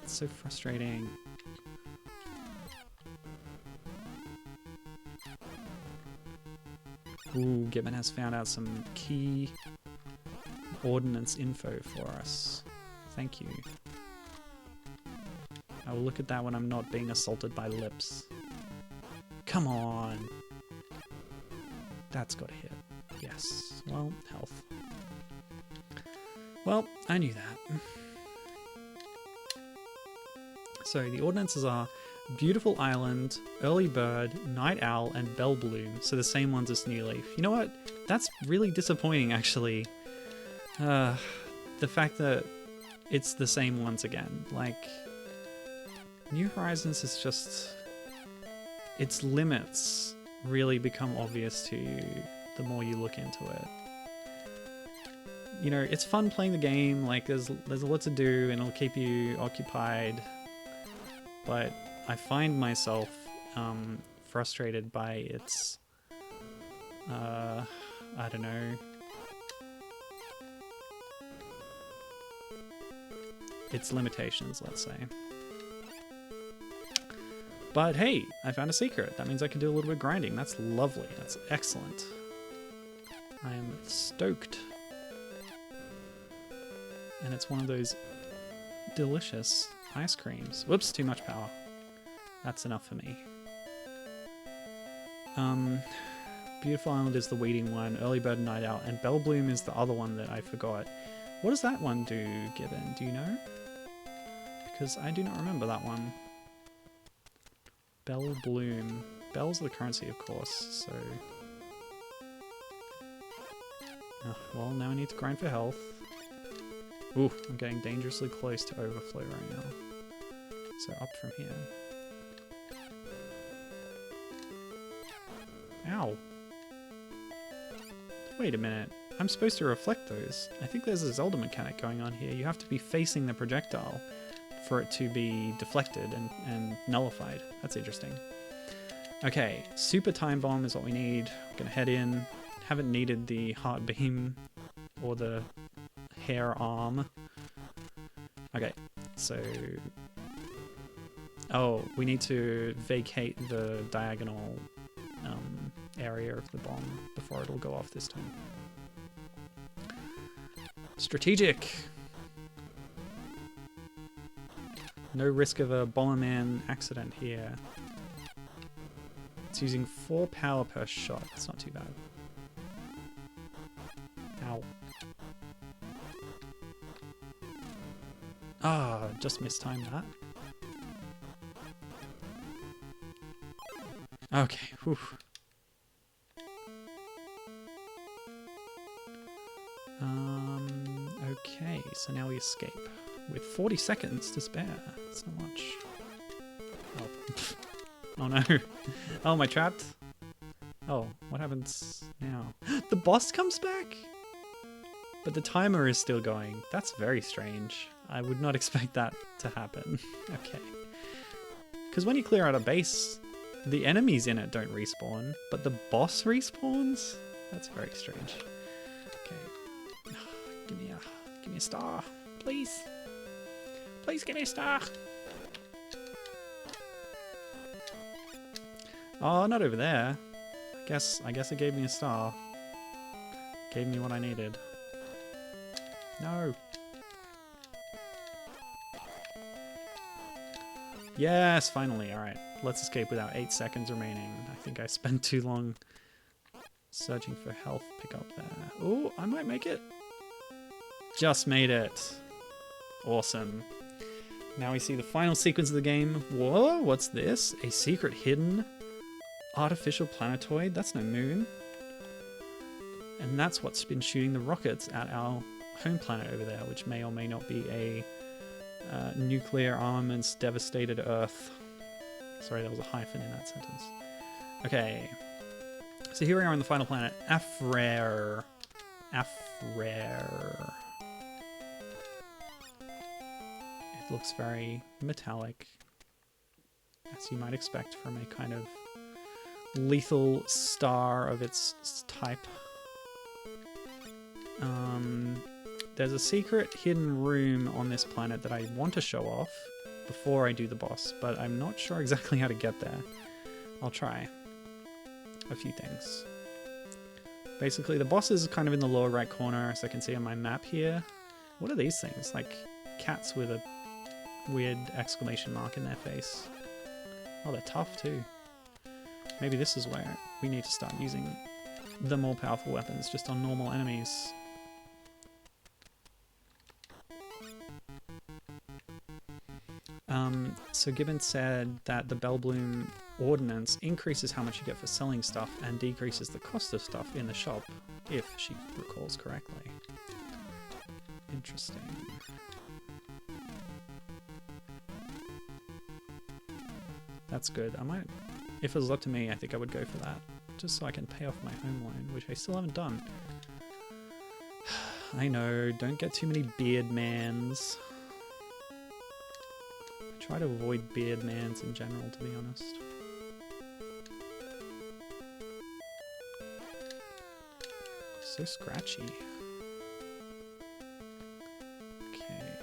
It's so frustrating. Ooh, Gibbon has found out some key ordnance info for us. Thank you. I will look at that when I'm not being assaulted by lips. Come on! That's gotta hit. Yes. Well, health. Well, I knew that. So the ordinances are Beautiful Island, Early Bird, Night Owl, and Bell Bloom. So the same ones as New Leaf. You know what? That's really disappointing, actually. The fact that it's the same ones again. Like, New Horizons is just... its limits really become obvious to you the more you look into it. You know, it's fun playing the game, like there's a lot to do and it'll keep you occupied, but I find myself frustrated by its, I don't know, its limitations, let's say. But hey, I found a secret. That means I can do a little bit of grinding. That's lovely. That's excellent. I am stoked. And it's one of those delicious ice creams. Whoops, too much power. That's enough for me. Beautiful Island is the weeding one, Early Bird and Night Owl, and Bell Bloom is the other one that I forgot. What does that one do, Gibbon? Do you know? Because I do not remember that one. Bell Bloom. Bells are the currency, of course, so... Oh, well, now I need to grind for health. Ooh, I'm getting dangerously close to overflow right now. So up from here. Ow. Wait a minute. I'm supposed to reflect those. I think there's a Zelda mechanic going on here. You have to be facing the projectile for it to be deflected and nullified. That's interesting. Okay, Super Time Bomb is what we need. I'm gonna head in. Haven't needed the Heart Beam or the Hair Arm. Okay, so... Oh, we need to vacate the diagonal area of the bomb before it'll go off this time. Strategic! No risk of a Bomberman accident here. It's using 4 power per shot. It's not too bad. Ow. Ah, just mistimed that. Okay, whew. Okay, so now we escape. With 40 seconds to spare. That's not much. Oh. Oh no. Oh, am I trapped? Oh, what happens now? The boss comes back? But the timer is still going. That's very strange. I would not expect that to happen. Okay. Because when you clear out a base, the enemies in it don't respawn, but the boss respawns? That's very strange. star. Please. Please give me a star. Oh, not over there. I guess it gave me a star. Gave me what I needed. No. Yes, finally. Alright, let's escape without 8 seconds remaining. I think I spent too long searching for health pick up there. Oh, I might make it. Just made it. Awesome. Now we see the final sequence of the game. Whoa, what's this? A secret hidden artificial planetoid? That's no moon. And that's what's been shooting the rockets at our home planet over there, which may or may not be a nuclear armaments devastated Earth. Sorry, there was a hyphen in that sentence. Okay. So here we are on the final planet, Afrare. Afrare. It looks very metallic, as you might expect from a kind of lethal star of its type. There's a secret hidden room on this planet that I want to show off before I do the boss, but I'm not sure exactly how to get there. I'll try a few things. Basically, the boss is kind of in the lower right corner, as I can see on my map here. What are these things? Like cats with a weird exclamation mark in their face. Oh, they're tough too. Maybe this is where we need to start using the more powerful weapons just on normal enemies. So Gibbon said that the Bellbloom ordinance increases how much you get for selling stuff and decreases the cost of stuff in the shop, if she recalls correctly. Interesting. That's good. I might, if it was up to me, I think I would go for that, just so I can pay off my home loan, which I still haven't done. I know, don't get too many beard mans. I try to avoid beard mans in general, to be honest. So scratchy. Okay.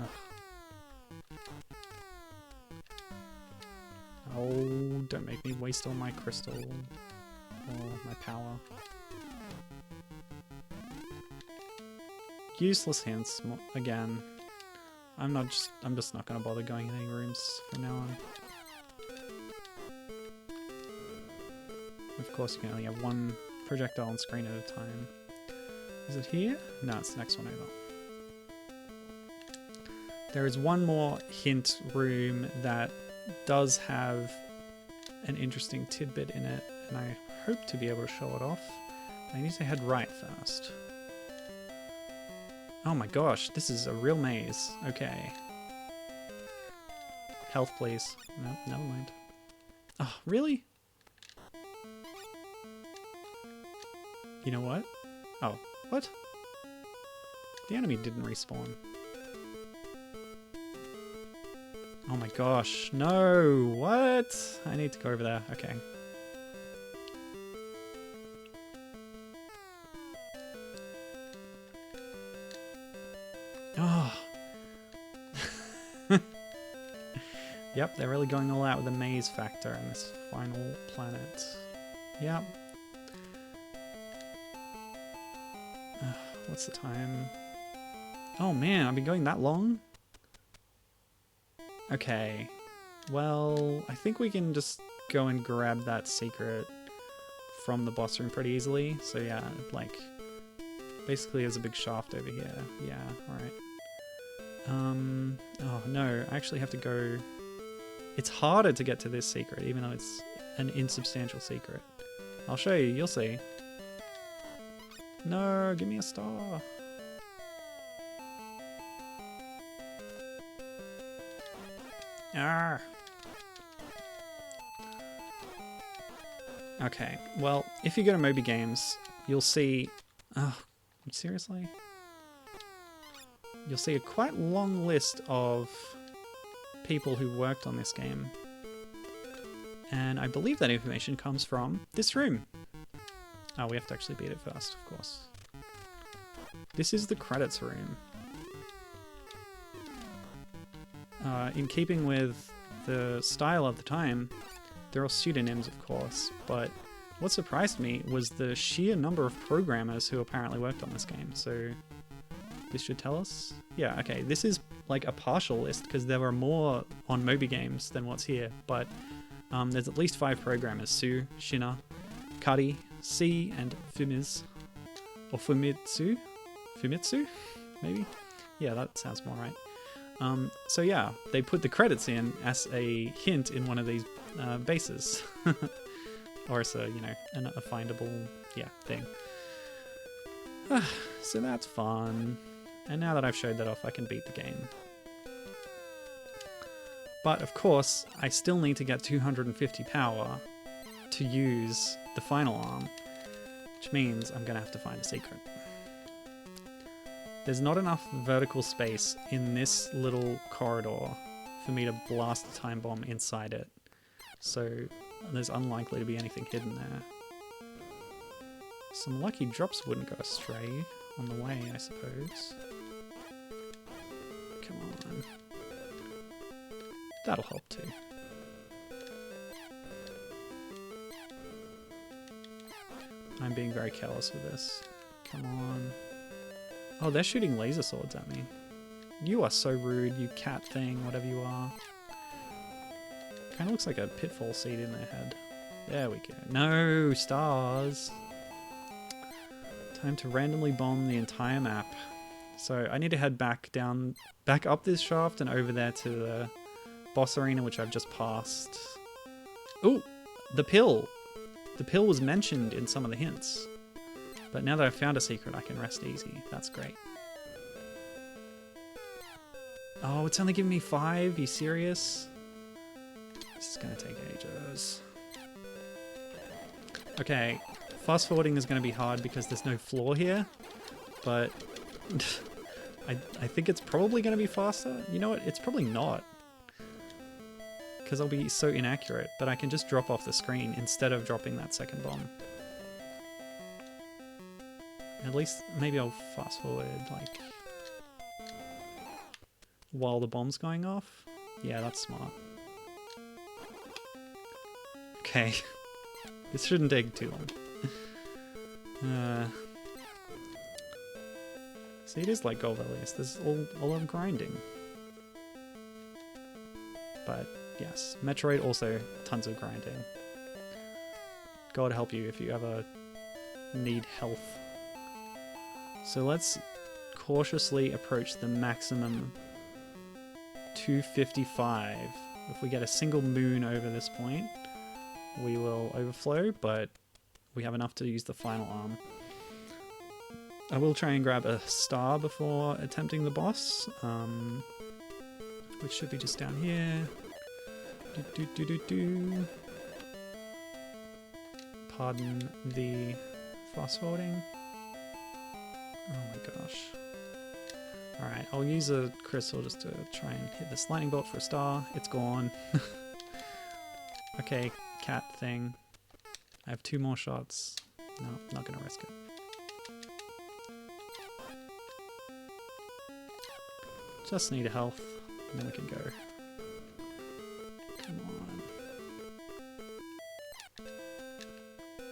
Ugh. Oh, don't make me waste all my crystal or my power. Useless hints again. I'm just not gonna bother going in any rooms from now on. Of course, you can only have one projectile on screen at a time. Is it here? No, it's the next one over. There is one more hint room that does have an interesting tidbit in it, and I hope to be able to show it off. I need to head right first. Oh my gosh, this is a real maze. Okay. Health, please. No, never mind. Oh, really? You know what? Oh, what? The enemy didn't respawn. Oh my gosh, no! What? I need to go over there. Okay. Oh. Yep, they're really going all out with the maze factor in this final planet. Yep. What's the time? Oh man, I've been going that long? Okay. Well, I think we can just go and grab that secret from the boss room pretty easily. So yeah, like, basically there's a big shaft over here. Yeah, alright. Oh no, I actually have to go... It's harder to get to this secret, even though it's an insubstantial secret. I'll show you, you'll see. No, give me a star. Arrgh. Okay, well, if you go to Moby Games, you'll see... Oh, seriously? You'll see a quite long list of people who worked on this game. And I believe that information comes from this room. Oh, we have to actually beat it first, of course. This is the credits room. In keeping with the style of the time, they're all pseudonyms, of course, but what surprised me was the sheer number of programmers who apparently worked on this game. So this should tell us. Yeah, okay, this is like a partial list because there were more on Moby Games than what's here, but there's at least 5 programmers: Sue, Shina, Kari, C, and Fumiz. Or Fumitsu? Fumitsu? Maybe? Yeah, that sounds more right. So yeah, they put the credits in as a hint in one of these bases. Or as a, you know, a findable, yeah, thing. So that's fun. And now that I've showed that off, I can beat the game. But of course, I still need to get 250 power to use the final arm, which means I'm going to have to find a secret. There's not enough vertical space in this little corridor for me to blast a time bomb inside it. So there's unlikely to be anything hidden there. Some lucky drops wouldn't go astray on the way, I suppose. Come on. That'll help too. I'm being very careless with this. Come on. Oh, they're shooting laser swords at me. You are so rude, you cat thing, whatever you are. Kind of looks like a pitfall seed in their head. There we go. No stars. Time to randomly bomb the entire map. So I need to head back up this shaft and over there to the boss arena, which I've just passed. Ooh, the pill. The pill was mentioned in some of the hints. But now that I've found a secret, I can rest easy. That's great. Oh, it's only giving me 5? Are you serious? This is going to take ages. Okay, fast forwarding is going to be hard because there's no floor here. But I think it's probably going to be faster. You know what? It's probably not. Because I'll be so inaccurate. But I can just drop off the screen instead of dropping that second bomb. At least, maybe I'll fast forward, like, while the bomb's going off. Yeah, that's smart. Okay. This shouldn't take too long. See, it is like Gold Elias. There's a lot of grinding. But, yes. Metroid also tons of grinding. God help you if you ever need health. So let's cautiously approach the maximum 255. If we get a single moon over this point, we will overflow, but we have enough to use the final arm. I will try and grab a star before attempting the boss, which should be just down here. Pardon the fast forwarding. Oh my gosh. Alright, I'll use a crystal just to try and hit this lightning bolt for a star. It's gone. Okay, cat thing. I have 2 more shots. No, not gonna risk it. Just need a health, and then we can go. Come on.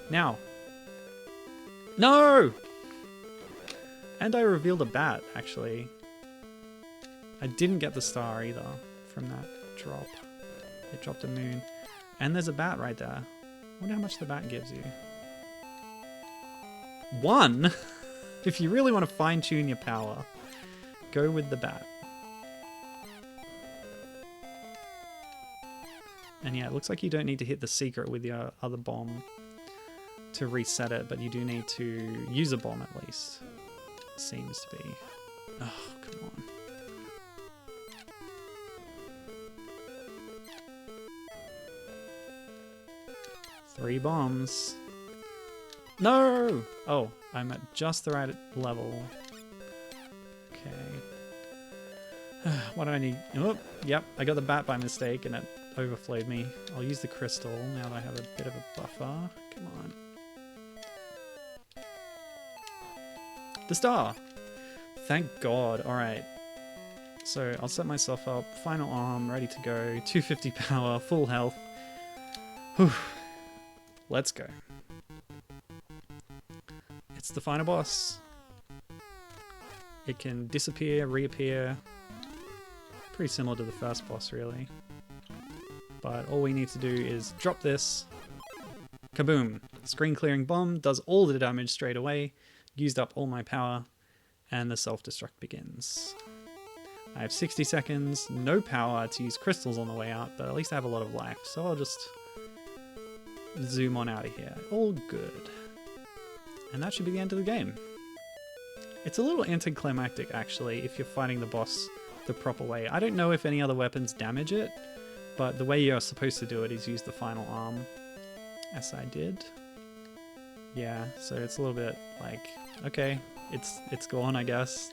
Now! No! And I revealed a bat, actually. I didn't get the star either from that drop. It dropped a moon. And there's a bat right there. I wonder how much the bat gives you. 1? If you really want to fine-tune your power, go with the bat. And yeah, it looks like you don't need to hit the secret with your other bomb to reset it, but you do need to use a bomb at least. Seems to be. Oh, come on. Three bombs. No! Oh, I'm at just the right level. Okay. What do I need? Oh, yep, I got the bat by mistake and it overflowed me. I'll use the crystal now that I have a bit of a buffer. Come on. The star! Thank God. Alright. So I'll set myself up. Final arm, ready to go. 250 power, full health. Whew. Let's go. It's the final boss. It can disappear, reappear. Pretty similar to the first boss, really. But all we need to do is drop this. Kaboom! Screen clearing bomb does all the damage straight away. Used up all my power. And the self-destruct begins. I have 60 seconds, no power to use crystals on the way out, but at least I have a lot of life. So I'll just zoom on out of here. All good. And that should be the end of the game. It's a little anticlimactic, actually, if you're fighting the boss the proper way. I don't know if any other weapons damage it, but the way you're supposed to do it is use the final arm, as I did. Yeah, so it's a little bit like, okay, it's gone, I guess.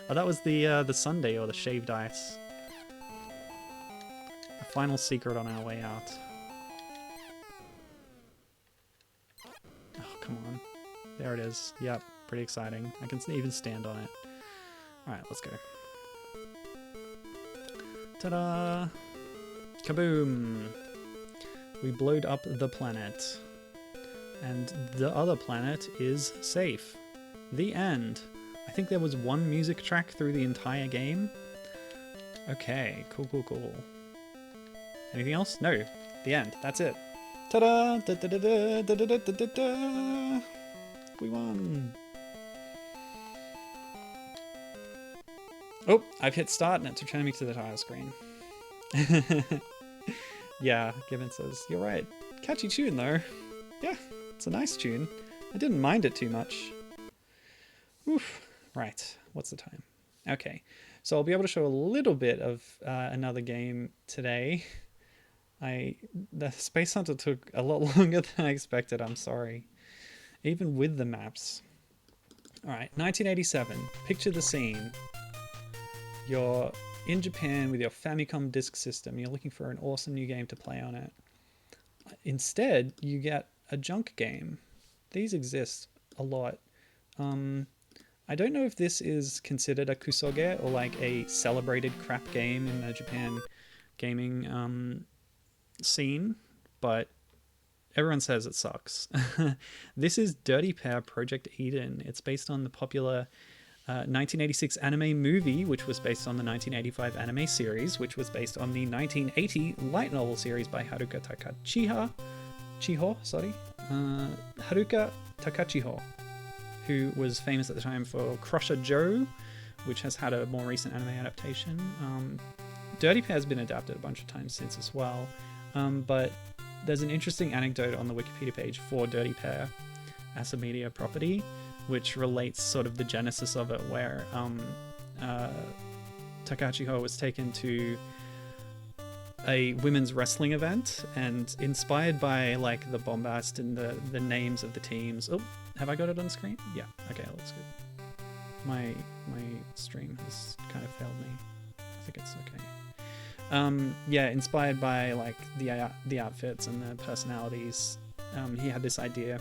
Oh, that was the sundae or the shaved ice. A final secret on our way out. Oh, come on. There it is. Yep, pretty exciting. I can even stand on it. Alright, let's go. Ta-da! Kaboom! We blowed up the planet. And the other planet is safe. The end. I think there was one music track through the entire game. Okay, cool, cool, cool. Anything else? No. The end. That's it. Ta-da! Da-da-da-da-da-da-da-da-da! We won! Oh, I've hit start and it's returning me to the title screen. Yeah, Gibbon says, you're right. Catchy tune though. Yeah, it's a nice tune. I didn't mind it too much. Oof. Right, what's the time? Okay, so I'll be able to show a little bit of another game today. The Space Hunter took a lot longer than I expected, I'm sorry. Even with the maps. Alright, 1987. Picture the scene. You're in Japan with your Famicom Disk System. You're looking for an awesome new game to play on it. Instead, you get a junk game. These exist a lot. I don't know if this is considered a kusoge or like a celebrated crap game in the Japan gaming scene, but everyone says it sucks. This is Dirty Pair Project Eden. It's based on the popular 1986 anime movie, which was based on the 1985 anime series, which was based on the 1980 light novel series by Haruka Haruka Takachiho, who was famous at the time for Crusher Joe, which has had a more recent anime adaptation. Dirty Pair has been adapted a bunch of times since as well, but there's an interesting anecdote on the Wikipedia page for Dirty Pair as a media property, which relates sort of the genesis of it, where Takachiho was taken to a women's wrestling event, and inspired by like the bombast and the names of the teams. Oh, have I got it on screen? Yeah, okay, that looks good. My stream has kind of failed me. I think it's okay. Yeah, inspired by like the outfits and the personalities, he had this idea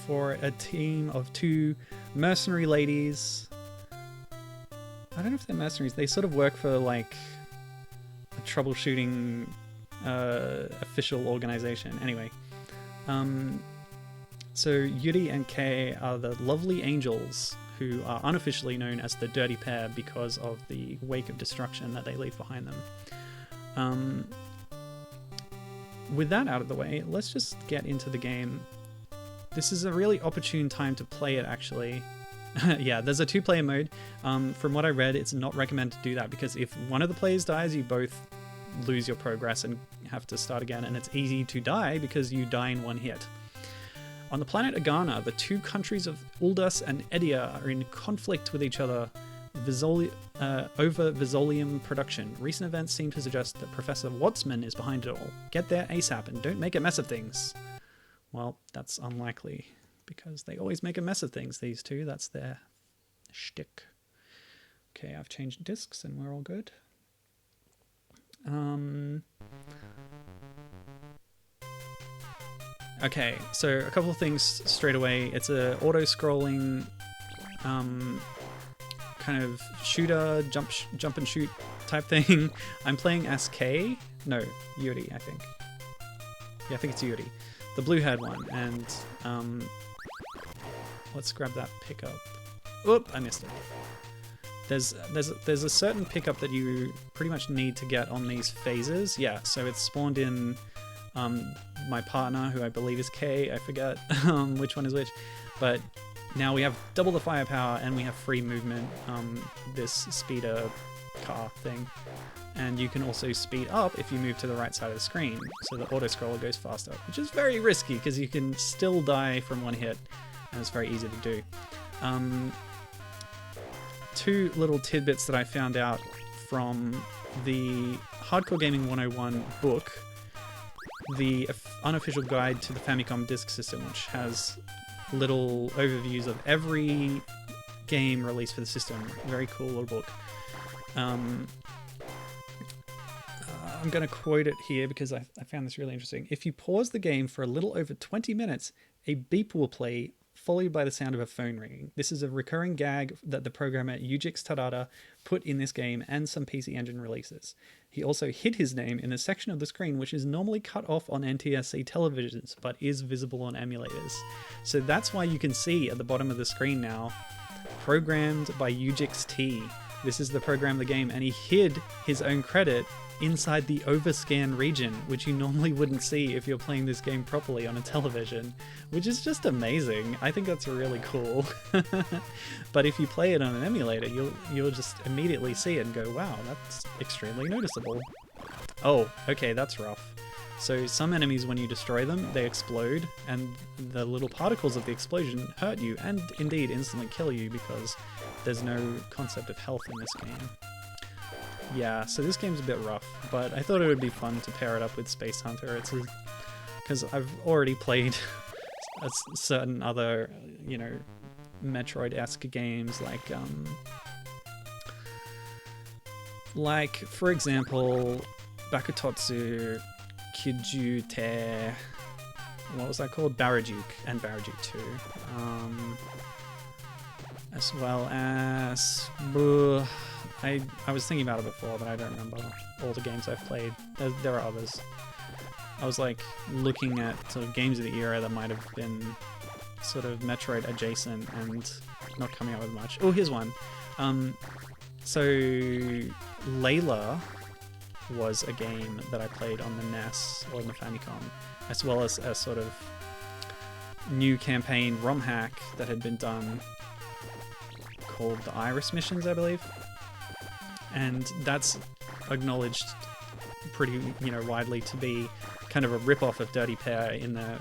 for a team of two mercenary ladies. I don't know if they're mercenaries. They sort of work for like a troubleshooting official organization. Anyway, so Yuri and Kei are the lovely angels who are unofficially known as the Dirty Pair because of the wake of destruction that they leave behind them. With that out of the way, let's just get into the game. This is a really opportune time to play it, actually. Yeah, there's a two-player mode. From what I read, it's not recommended to do that because if one of the players dies, you both lose your progress and have to start again, and it's easy to die because you die in one hit. On the planet Agana, the two countries of Uldas and Edia are in conflict with each other over Visolium production. Recent events seem to suggest that Professor Wattsman is behind it all. Get there ASAP and don't make a mess of things. Well, that's unlikely, because they always make a mess of things, these two. That's their shtick. Okay, I've changed discs and we're all good. Okay, so a couple of things straight away. It's a auto-scrolling kind of shooter, jump and shoot type thing. I'm playing as K. No, Yuri, I think. Yeah, I think it's Yuri, the blue-haired one. And let's grab that pickup. Oop, I missed it. There's a certain pickup that you pretty much need to get on these phases. Yeah, so it's spawned in my partner, who I believe is K. I forget which one is which, but now we have double the firepower and we have free movement. This speeder car thing, and you can also speed up if you move to the right side of the screen, so the auto scroller goes faster, which is very risky because you can still die from one hit, and it's very easy to do. Two little tidbits that I found out from the Hardcore Gaming 101 book, the unofficial guide to the Famicom Disk System, which has little overviews of every game released for the system. Very cool little book. I'm going to quote it here because I found this really interesting. If you pause the game for a little over 20 minutes, a beep will play, followed by the sound of a phone ringing. This is a recurring gag that the programmer Yujix Tadada put in this game and some PC Engine releases. He also hid his name in a section of the screen which is normally cut off on NTSC televisions, but is visible on emulators. So that's why you can see at the bottom of the screen now, programmed by Yujix T. This is the program of the game, and he hid his own credit inside the overscan region, which you normally wouldn't see if you're playing this game properly on a television, which is just amazing. I think that's really cool. But if you play it on an emulator, you'll just immediately see it and go, wow, that's extremely noticeable. Oh, okay, that's rough. So some enemies, when you destroy them, they explode, and the little particles of the explosion hurt you, and indeed instantly kill you, because there's no concept of health in this game. Yeah, so this game's a bit rough, but I thought it would be fun to pair it up with Space Hunter. Because I've already played certain other, you know, Metroid-esque games, like for example, Bakutotsu, Kijute, what was that called? Barajuk and Barajuk 2. As well as... I was thinking about it before, but I don't remember all the games I've played. There are others. I was like looking at sort of games of the era that might have been sort of Metroid-adjacent and not coming out with much. Oh, here's one. So Layla was a game that I played on the NES or the Famicom, as well as a sort of new campaign ROM hack that had been done called the Iris Missions, I believe. And that's acknowledged pretty, widely to be kind of a rip-off of Dirty Pair in the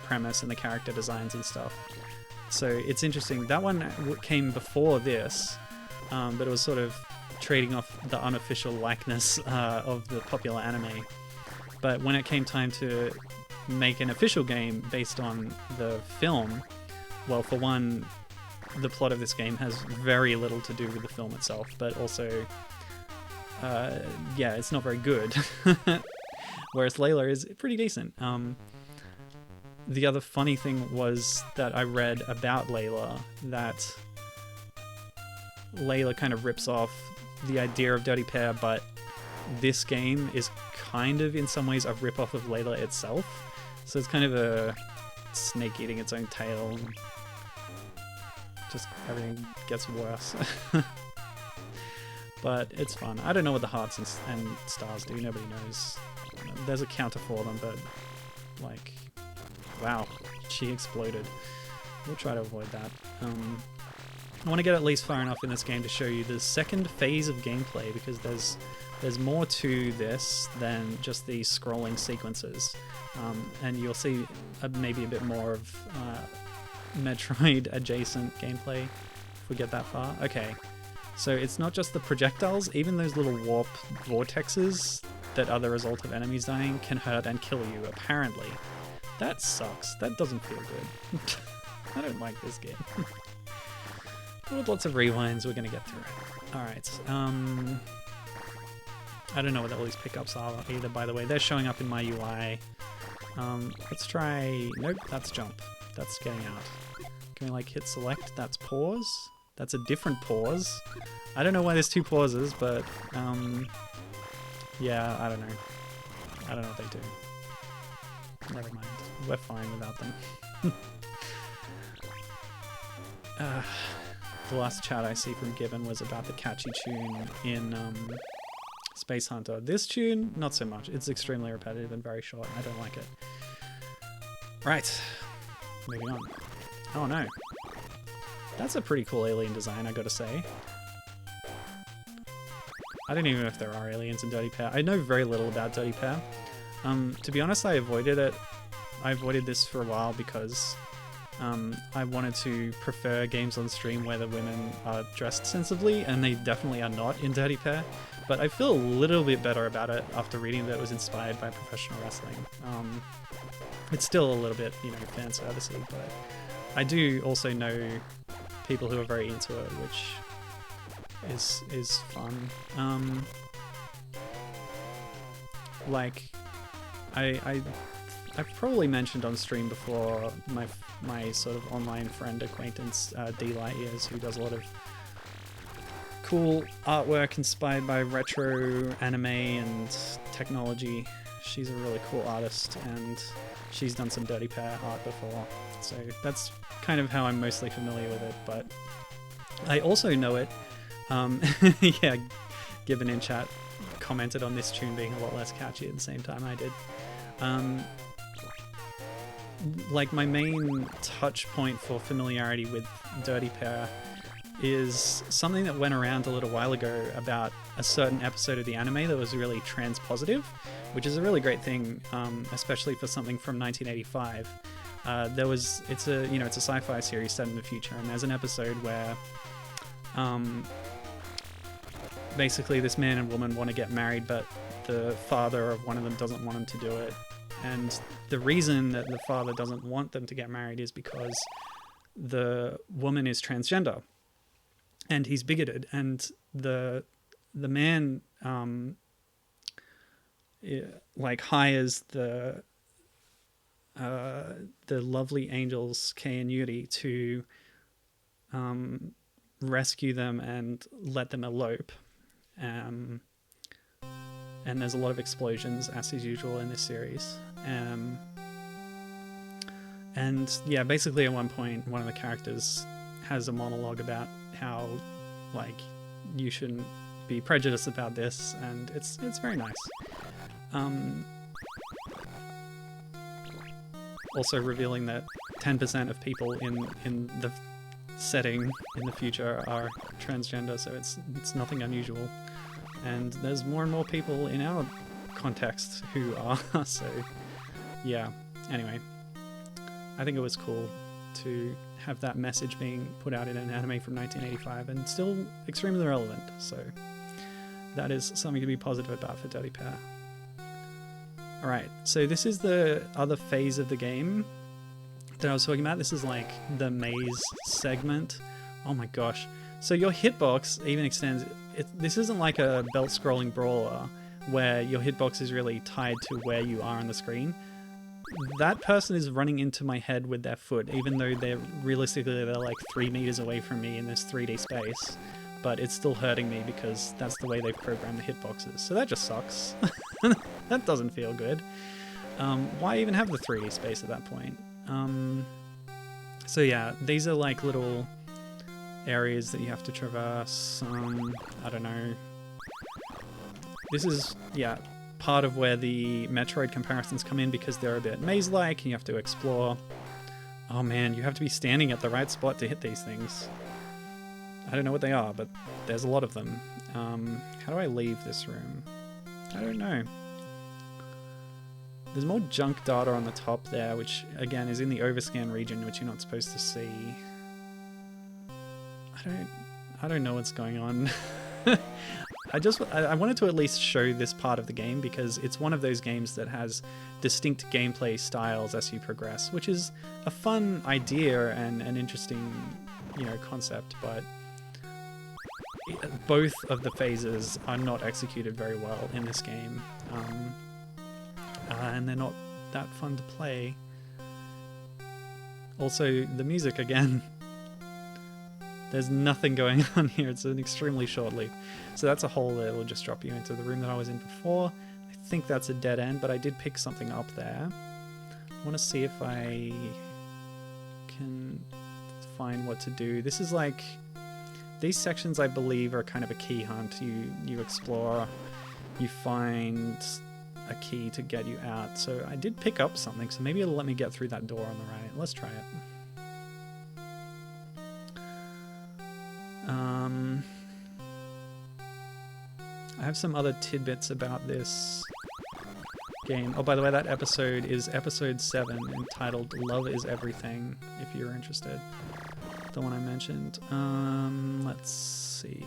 premise and the character designs and stuff. So it's interesting. That one came before this, but it was sort of trading off the unofficial likeness of the popular anime. But when it came time to make an official game based on the film, well, for one, the plot of this game has very little to do with the film itself, but also, it's not very good. Whereas Layla is pretty decent. The other funny thing was that I read about Layla, that Layla kind of rips off the idea of Dirty Pair, but this game is kind of, in some ways, a rip-off of Layla itself. So it's kind of a snake eating its own tail. Just everything gets worse. But it's fun. I don't know what the hearts and stars do. Nobody knows. There's a counter for them, but like, wow, she exploded. We'll try to avoid that. I want to get at least far enough in this game to show you the second phase of gameplay, because there's more to this than just these scrolling sequences, and you'll see maybe a bit more of Metroid-adjacent gameplay if we get that far. Okay, so it's not just the projectiles, even those little warp vortexes that are the result of enemies dying can hurt and kill you, apparently. That sucks. That doesn't feel good. I don't like this game. With lots of rewinds, we're going to get through it. Alright, I don't know what all these pickups are either, by the way. They're showing up in my UI. Let's try... Nope, that's jump. That's getting out. Can we like hit select? That's pause. That's a different pause. I don't know why there's 2 pauses, but yeah, I don't know. I don't know what they do. Never mind. We're fine without them. The last chat I see from Gibbon was about the catchy tune in Space Hunter. This tune, not so much. It's extremely repetitive and very short. I don't like it. Right. Moving on. Oh no. That's a pretty cool alien design, I gotta say. I don't even know if there are aliens in Dirty Pair. I know very little about Dirty Pair. To be honest, I avoided it. I avoided this for a while because I wanted to prefer games on stream where the women are dressed sensibly, and they definitely are not in Dirty Pair. But I feel a little bit better about it after reading that it was inspired by professional wrestling. It's still a little bit, you know, fan servicey, but I do also know people who are very into it, which is fun. Like, I've probably mentioned on stream before my sort of online friend acquaintance, D-Light Ears, who does a lot of cool artwork inspired by retro anime and technology. She's a really cool artist, and she's done some Dirty Pair art before, so that's kind of how I'm mostly familiar with it. But I also know it. Yeah, Gibbon in chat commented on this tune being a lot less catchy at the same time I did. Like, my main touch point for familiarity with Dirty Pair is something that went around a little while ago about a certain episode of the anime that was really transpositive, which is a really great thing, especially for something from 1985. It's a sci-fi series set in the future, and there's an episode where basically this man and woman want to get married, but the father of one of them doesn't want them to do it. And the reason that the father doesn't want them to get married is because the woman is transgender, and he's bigoted. And the man like hires the lovely angels Kei and Yuri to rescue them and let them elope. And there's a lot of explosions, as is usual in this series. And yeah, basically at one point, one of the characters has a monologue about how, like, you shouldn't be prejudiced about this, and it's very nice. Also revealing that 10% of people in the setting in the future are transgender, so it's nothing unusual. And there's more and more people in our context who are, so yeah. Anyway, I think it was cool to have that message being put out in an anime from 1985 and still extremely relevant, so that is something to be positive about for Dirty Pair. Alright, so this is the other phase of the game that I was talking about. This is like the maze segment. Oh my gosh. So your hitbox even extends. This isn't like a belt-scrolling brawler where your hitbox is really tied to where you are on the screen. That person is running into my head with their foot, even though they're like 3 meters away from me in this 3D space. But it's still hurting me because that's the way they've programmed the hitboxes. So that just sucks. That doesn't feel good. Why even have the 3D space at that point? So yeah, these are like little areas that you have to traverse. I don't know. This is, yeah, part of where the Metroid comparisons come in, because they're a bit maze-like and you have to explore. Oh man, you have to be standing at the right spot to hit these things. I don't know what they are, but there's a lot of them. How do I leave this room? I don't know. There's more junk data on the top there, which again is in the overscan region, which you're not supposed to see. I don't know what's going on. I wanted to at least show this part of the game because it's one of those games that has distinct gameplay styles as you progress, which is a fun idea and an interesting, you know, concept, but both of the phases are not executed very well in this game. And they're not that fun to play. Also, the music again. There's nothing going on here. It's an extremely short loop. So that's a hole that will just drop you into the room that I was in before. I think that's a dead end, but I did pick something up there. I want to see if I can find what to do. This is like... These sections, I believe, are kind of a key hunt. You explore, you find a key to get you out. So I did pick up something, so maybe it'll let me get through that door on the right. Let's try it. I have some other tidbits about this game. Oh, by the way, that episode is episode 7, entitled Love is Everything, if you're interested. The one I mentioned. Let's see.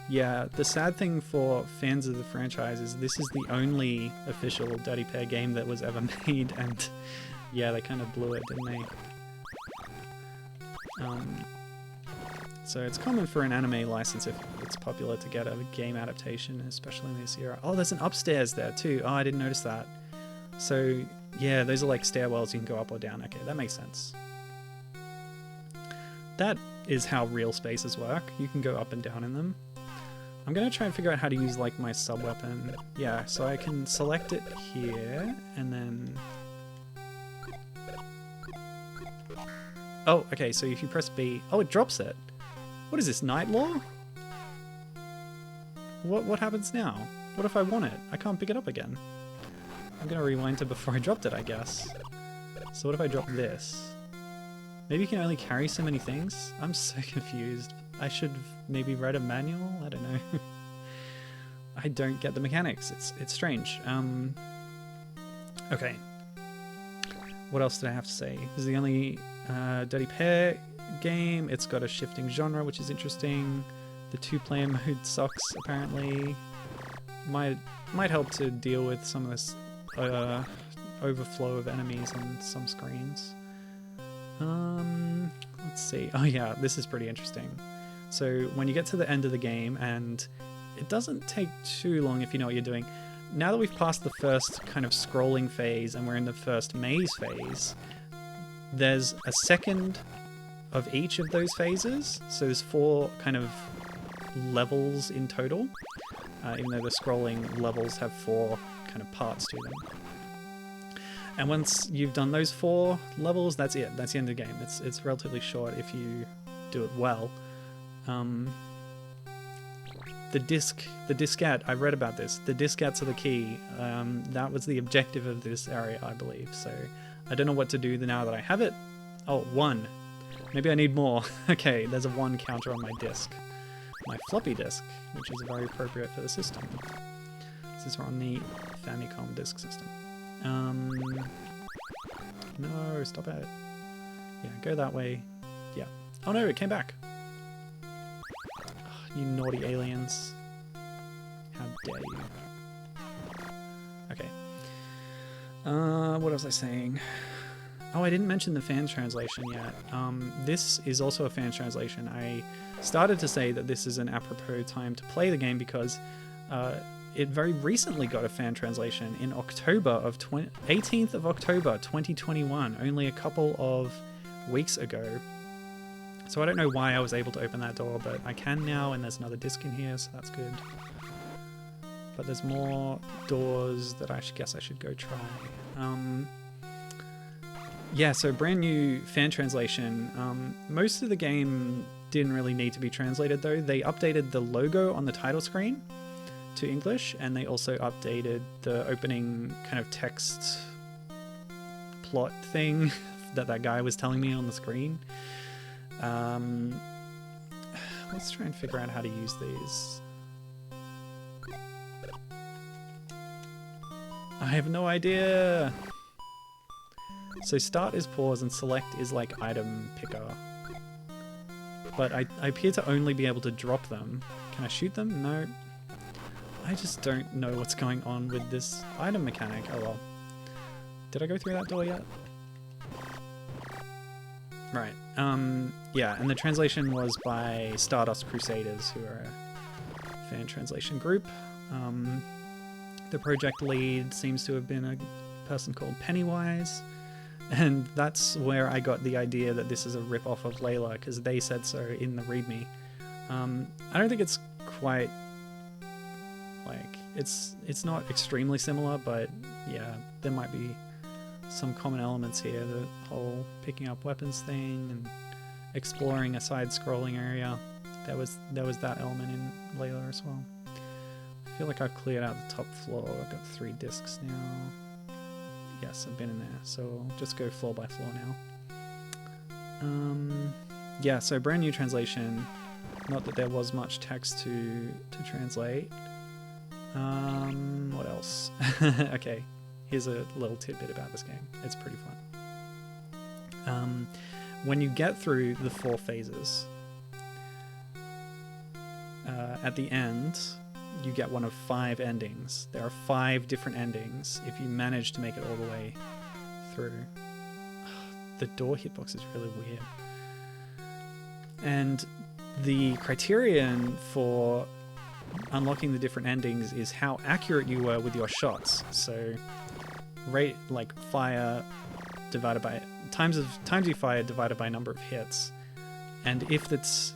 Yeah, the sad thing for fans of the franchise is this is the only official Dirty Pair game that was ever made, and yeah, they kind of blew it, didn't they? So it's common for an anime license, if it's popular, to get a game adaptation, especially in this era. Oh, there's an upstairs there too. Oh, I didn't notice that. So yeah, those are like stairwells you can go up or down. Okay, that makes sense. That is how real spaces work. You can go up and down in them. I'm gonna try and figure out how to use like my sub-weapon. Yeah, so I can select it here, and then... Oh, okay, so if you press B... Oh, it drops it! What is this, Night Law? What happens now? What if I want it? I can't pick it up again. I'm gonna rewind to before I dropped it, I guess. So what if I drop this? Maybe you can only carry so many things? I'm so confused. I should have maybe read a manual? I don't know. I don't get the mechanics. It's strange. Okay. What else did I have to say? This is the only Dirty Pair game. It's got a shifting genre, which is interesting. The 2-player mode sucks, apparently. Might help to deal with some of this overflow of enemies on some screens. Let's see. Oh yeah, this is pretty interesting. So when you get to the end of the game, and it doesn't take too long if you know what you're doing. Now that we've passed the first kind of scrolling phase and we're in the first maze phase, there's a second of each of those phases. So there's 4 kind of levels in total, even though the scrolling levels have 4 kind of parts to them. And once you've done those 4 levels, that's it. That's the end of the game. It's relatively short if you do it well. The diskette, I read about this. The diskettes are the key. That was the objective of this area, I believe. So I don't know what to do now that I have it. Oh, 1. Maybe I need more. Okay, there's a 1 counter on my disk. My floppy disk, which is very appropriate for the system. This is on the Famicom Disk System. No, stop it. Yeah, go that way. Yeah. Oh no, it came back. Oh, you naughty aliens. How dare you. Okay. What was I saying? Oh, I didn't mention the fan translation yet. This is also a fan translation. I started to say that this is an apropos time to play the game because it very recently got a fan translation in October of 18th of October 2021, only a couple of weeks ago. So I don't know why I was able to open that door, but I can now, and there's another disc in here, so that's good. But there's more doors that I guess I should go try. Yeah, so brand new fan translation. Most of the game didn't really need to be translated though. They updated the logo on the title screen to English, and they also updated the opening kind of text plot thing that guy was telling me on the screen. Let's try and figure out how to use these. I have no idea. So start is pause and select is like item picker. But I appear to only be able to drop them. Can I shoot them? No. I just don't know what's going on with this item mechanic. Oh well. Did I go through that door yet? Right. Yeah, and the translation was by Stardust Crusaders, who are a fan translation group. The project lead seems to have been person called Pennywise, and that's where I got the idea that this is a rip-off of Layla, because they said so in the README. I don't think it's quite like it's not extremely similar, but yeah, there might be some common elements here. The whole picking up weapons thing and exploring a side-scrolling area. There was that element in Layla as well. I feel like I've cleared out the top floor. I've got 3 discs now. Yes, I've been in there, so I'll just go floor by floor now. Yeah, so brand new translation. Not that there was much text to translate. What else? Okay, here's a little tidbit about this game. It's pretty fun. When you get through the 4 phases, at the end, you get one of 5 endings. There are 5 different endings if you manage to make it all the way through. The door hitbox is really weird. And the criterion for unlocking the different endings is how accurate you were with your shots. So rate, like, fire divided by times you fire divided by number of hits. And if it's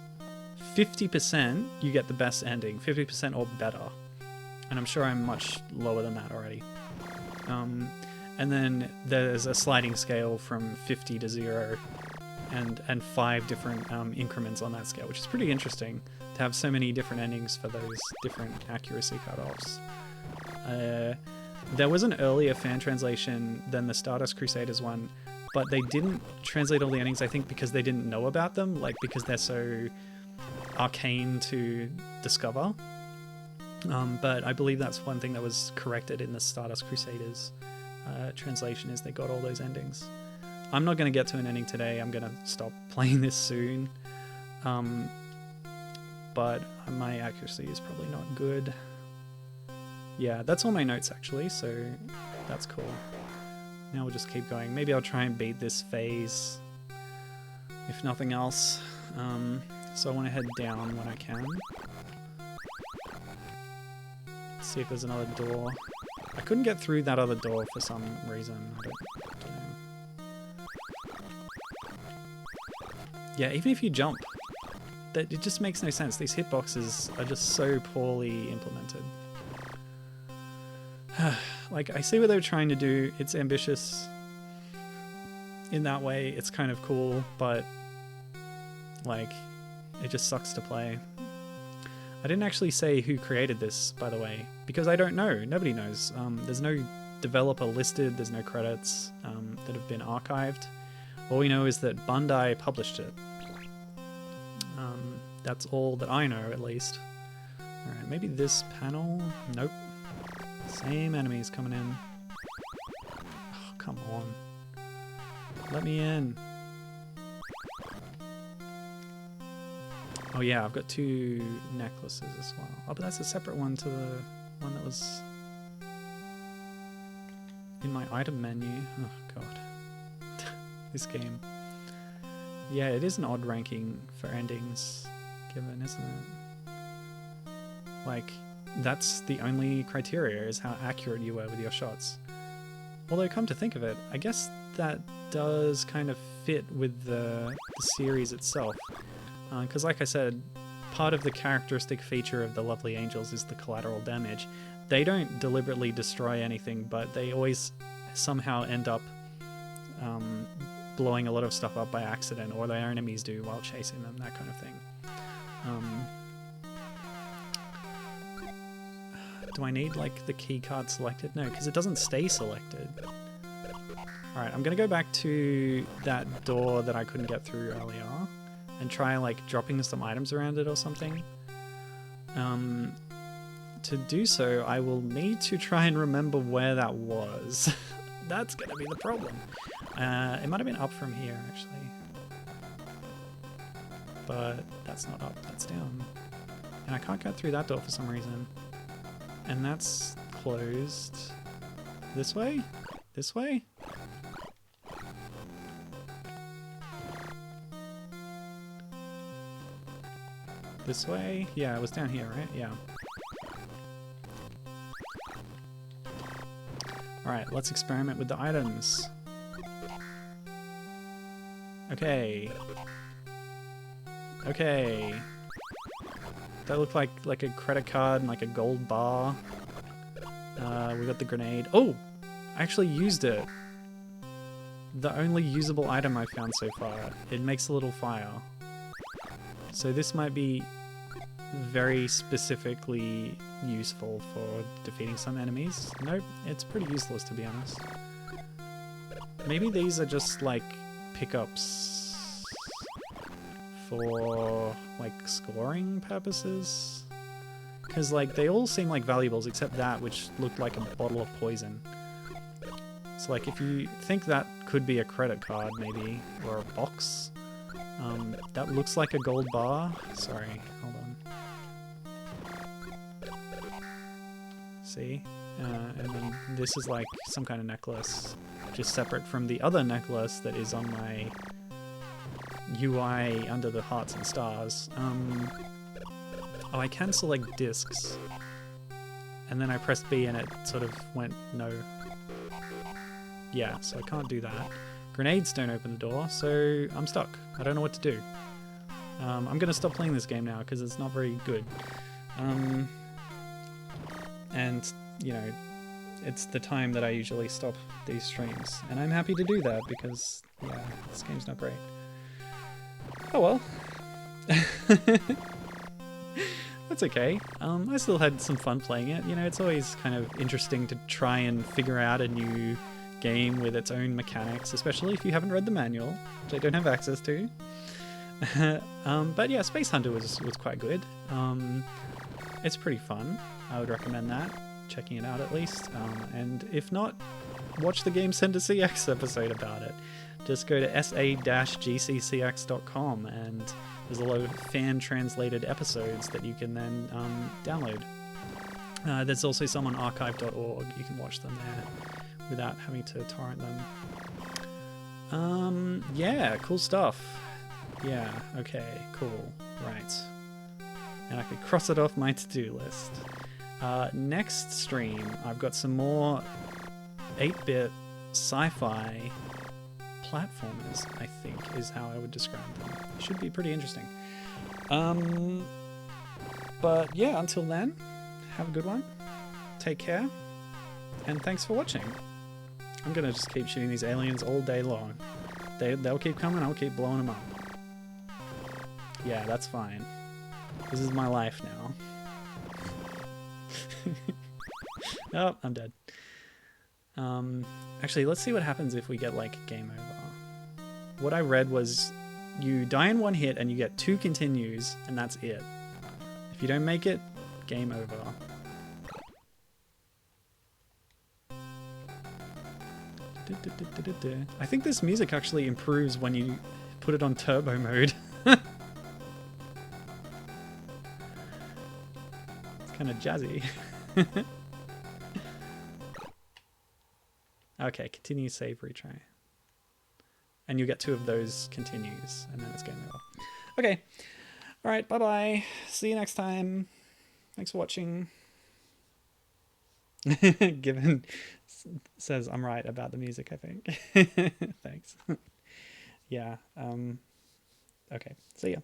50%, you get the best ending, 50% or better. And I'm sure I'm much lower than that already. And then there's a sliding scale from 50 to 0 and 5 different increments on that scale, which is pretty interesting to have so many different endings for those different accuracy cutoffs. There was an earlier fan translation than the Stardust Crusaders one, but they didn't translate all the endings, I think, because they didn't know about them, like because they're so arcane to discover. But I believe that's one thing that was corrected in the Stardust Crusaders translation, is they got all those endings. I'm not going to get to an ending today. I'm going to stop playing this soon. But my accuracy is probably not good. Yeah, that's all my notes actually, so that's cool. Now we'll just keep going. Maybe I'll try and beat this phase, if nothing else. So I want to head down when I can. See if there's another door. I couldn't get through that other door for some reason. I don't know. Yeah, even if you jump, it just makes no sense. These hitboxes are just so poorly implemented. Like, I see what they were trying to do. It's ambitious. In that way, it's kind of cool, but like, it just sucks to play. I didn't actually say who created this, by the way, because I don't know. Nobody knows. There's no developer listed. There's no credits that have been archived. All we know is that Bandai published it. That's all that I know, at least. Alright, maybe this panel? Nope. Same enemies coming in. Oh, come on. Let me in. Oh yeah, I've got 2 necklaces as well. Oh, but that's a separate one to the one that was in my item menu. Oh god. This game. Yeah, it is an odd ranking for endings given, isn't it? Like, that's the only criteria, is how accurate you were with your shots. Although, come to think of it, I guess that does kind of fit with the series itself. Because like I said, part of the characteristic feature of the Lovely Angels is the collateral damage. They don't deliberately destroy anything, but they always somehow end up blowing a lot of stuff up by accident, or their enemies do while chasing them, that kind of thing. Do I need, like, the key card selected? No, because it doesn't stay selected. Alright, I'm going to go back to that door that I couldn't get through earlier and try, like, dropping some items around it or something. To do so, I will need to try and remember where that was. That's going to be the problem. It might have been up from here, actually. But that's not up, that's down. And I can't get through that door for some reason. And that's closed. This way? This way? This way? Yeah, it was down here, right? Yeah. Alright, let's experiment with the items. Okay. Okay. That looked like a credit card and like a gold bar. We got the grenade. Oh! I actually used it. The only usable item I found so far. It makes a little fire. So this might be very specifically useful for defeating some enemies. Nope, it's pretty useless to be honest. Maybe these are just like pickups for like scoring purposes? Because like they all seem like valuables except that, which looked like a bottle of poison. So like if you think that could be a credit card maybe, or a box, that looks like a gold bar. Sorry, hold on. See? And then this is like some kind of necklace, just separate from the other necklace that is on my UI under the hearts and stars. Oh, I can select discs. And then I pressed B and it sort of went no. Yeah, so I can't do that. Grenades don't open the door, so I'm stuck. I don't know what to do. I'm gonna stop playing this game now because it's not very good. And, you know, it's the time that I usually stop these streams. And I'm happy to do that because, yeah, this game's not great. Oh well. That's okay. I still had some fun playing it. You know, it's always kind of interesting to try and figure out a new game with its own mechanics, especially if you haven't read the manual, which I don't have access to. But yeah, Space Hunter was quite good. It's pretty fun. I would recommend that, checking it out at least. And if not, watch the Game Center CX episode about it. Just go to sa-gccx.com and there's a lot of fan-translated episodes that you can then download. There's also some on archive.org. You can watch them there without having to torrent them. Yeah, cool stuff. Yeah, okay, cool. Right. And I could cross it off my to-do list. Next stream, I've got some more 8-bit sci-fi platformers, I think, is how I would describe them. Should be pretty interesting. But yeah, until then, have a good one. Take care. And thanks for watching. I'm gonna just keep shooting these aliens all day long. They'll keep coming, I'll keep blowing them up. Yeah, that's fine. This is my life now. Oh, I'm dead. Actually, let's see what happens if we get, like, game over. What I read was you die in one hit and you get 2 continues, and that's it. If you don't make it, game over. I think this music actually improves when you put it on turbo mode. It's kind of jazzy. Okay, continue, save, retry. And you get 2 of those continues, and then it's game over. Okay. Alright, bye-bye. See you next time. Thanks for watching. Given says I'm right about the music, I think. Thanks. Yeah. Okay, see ya.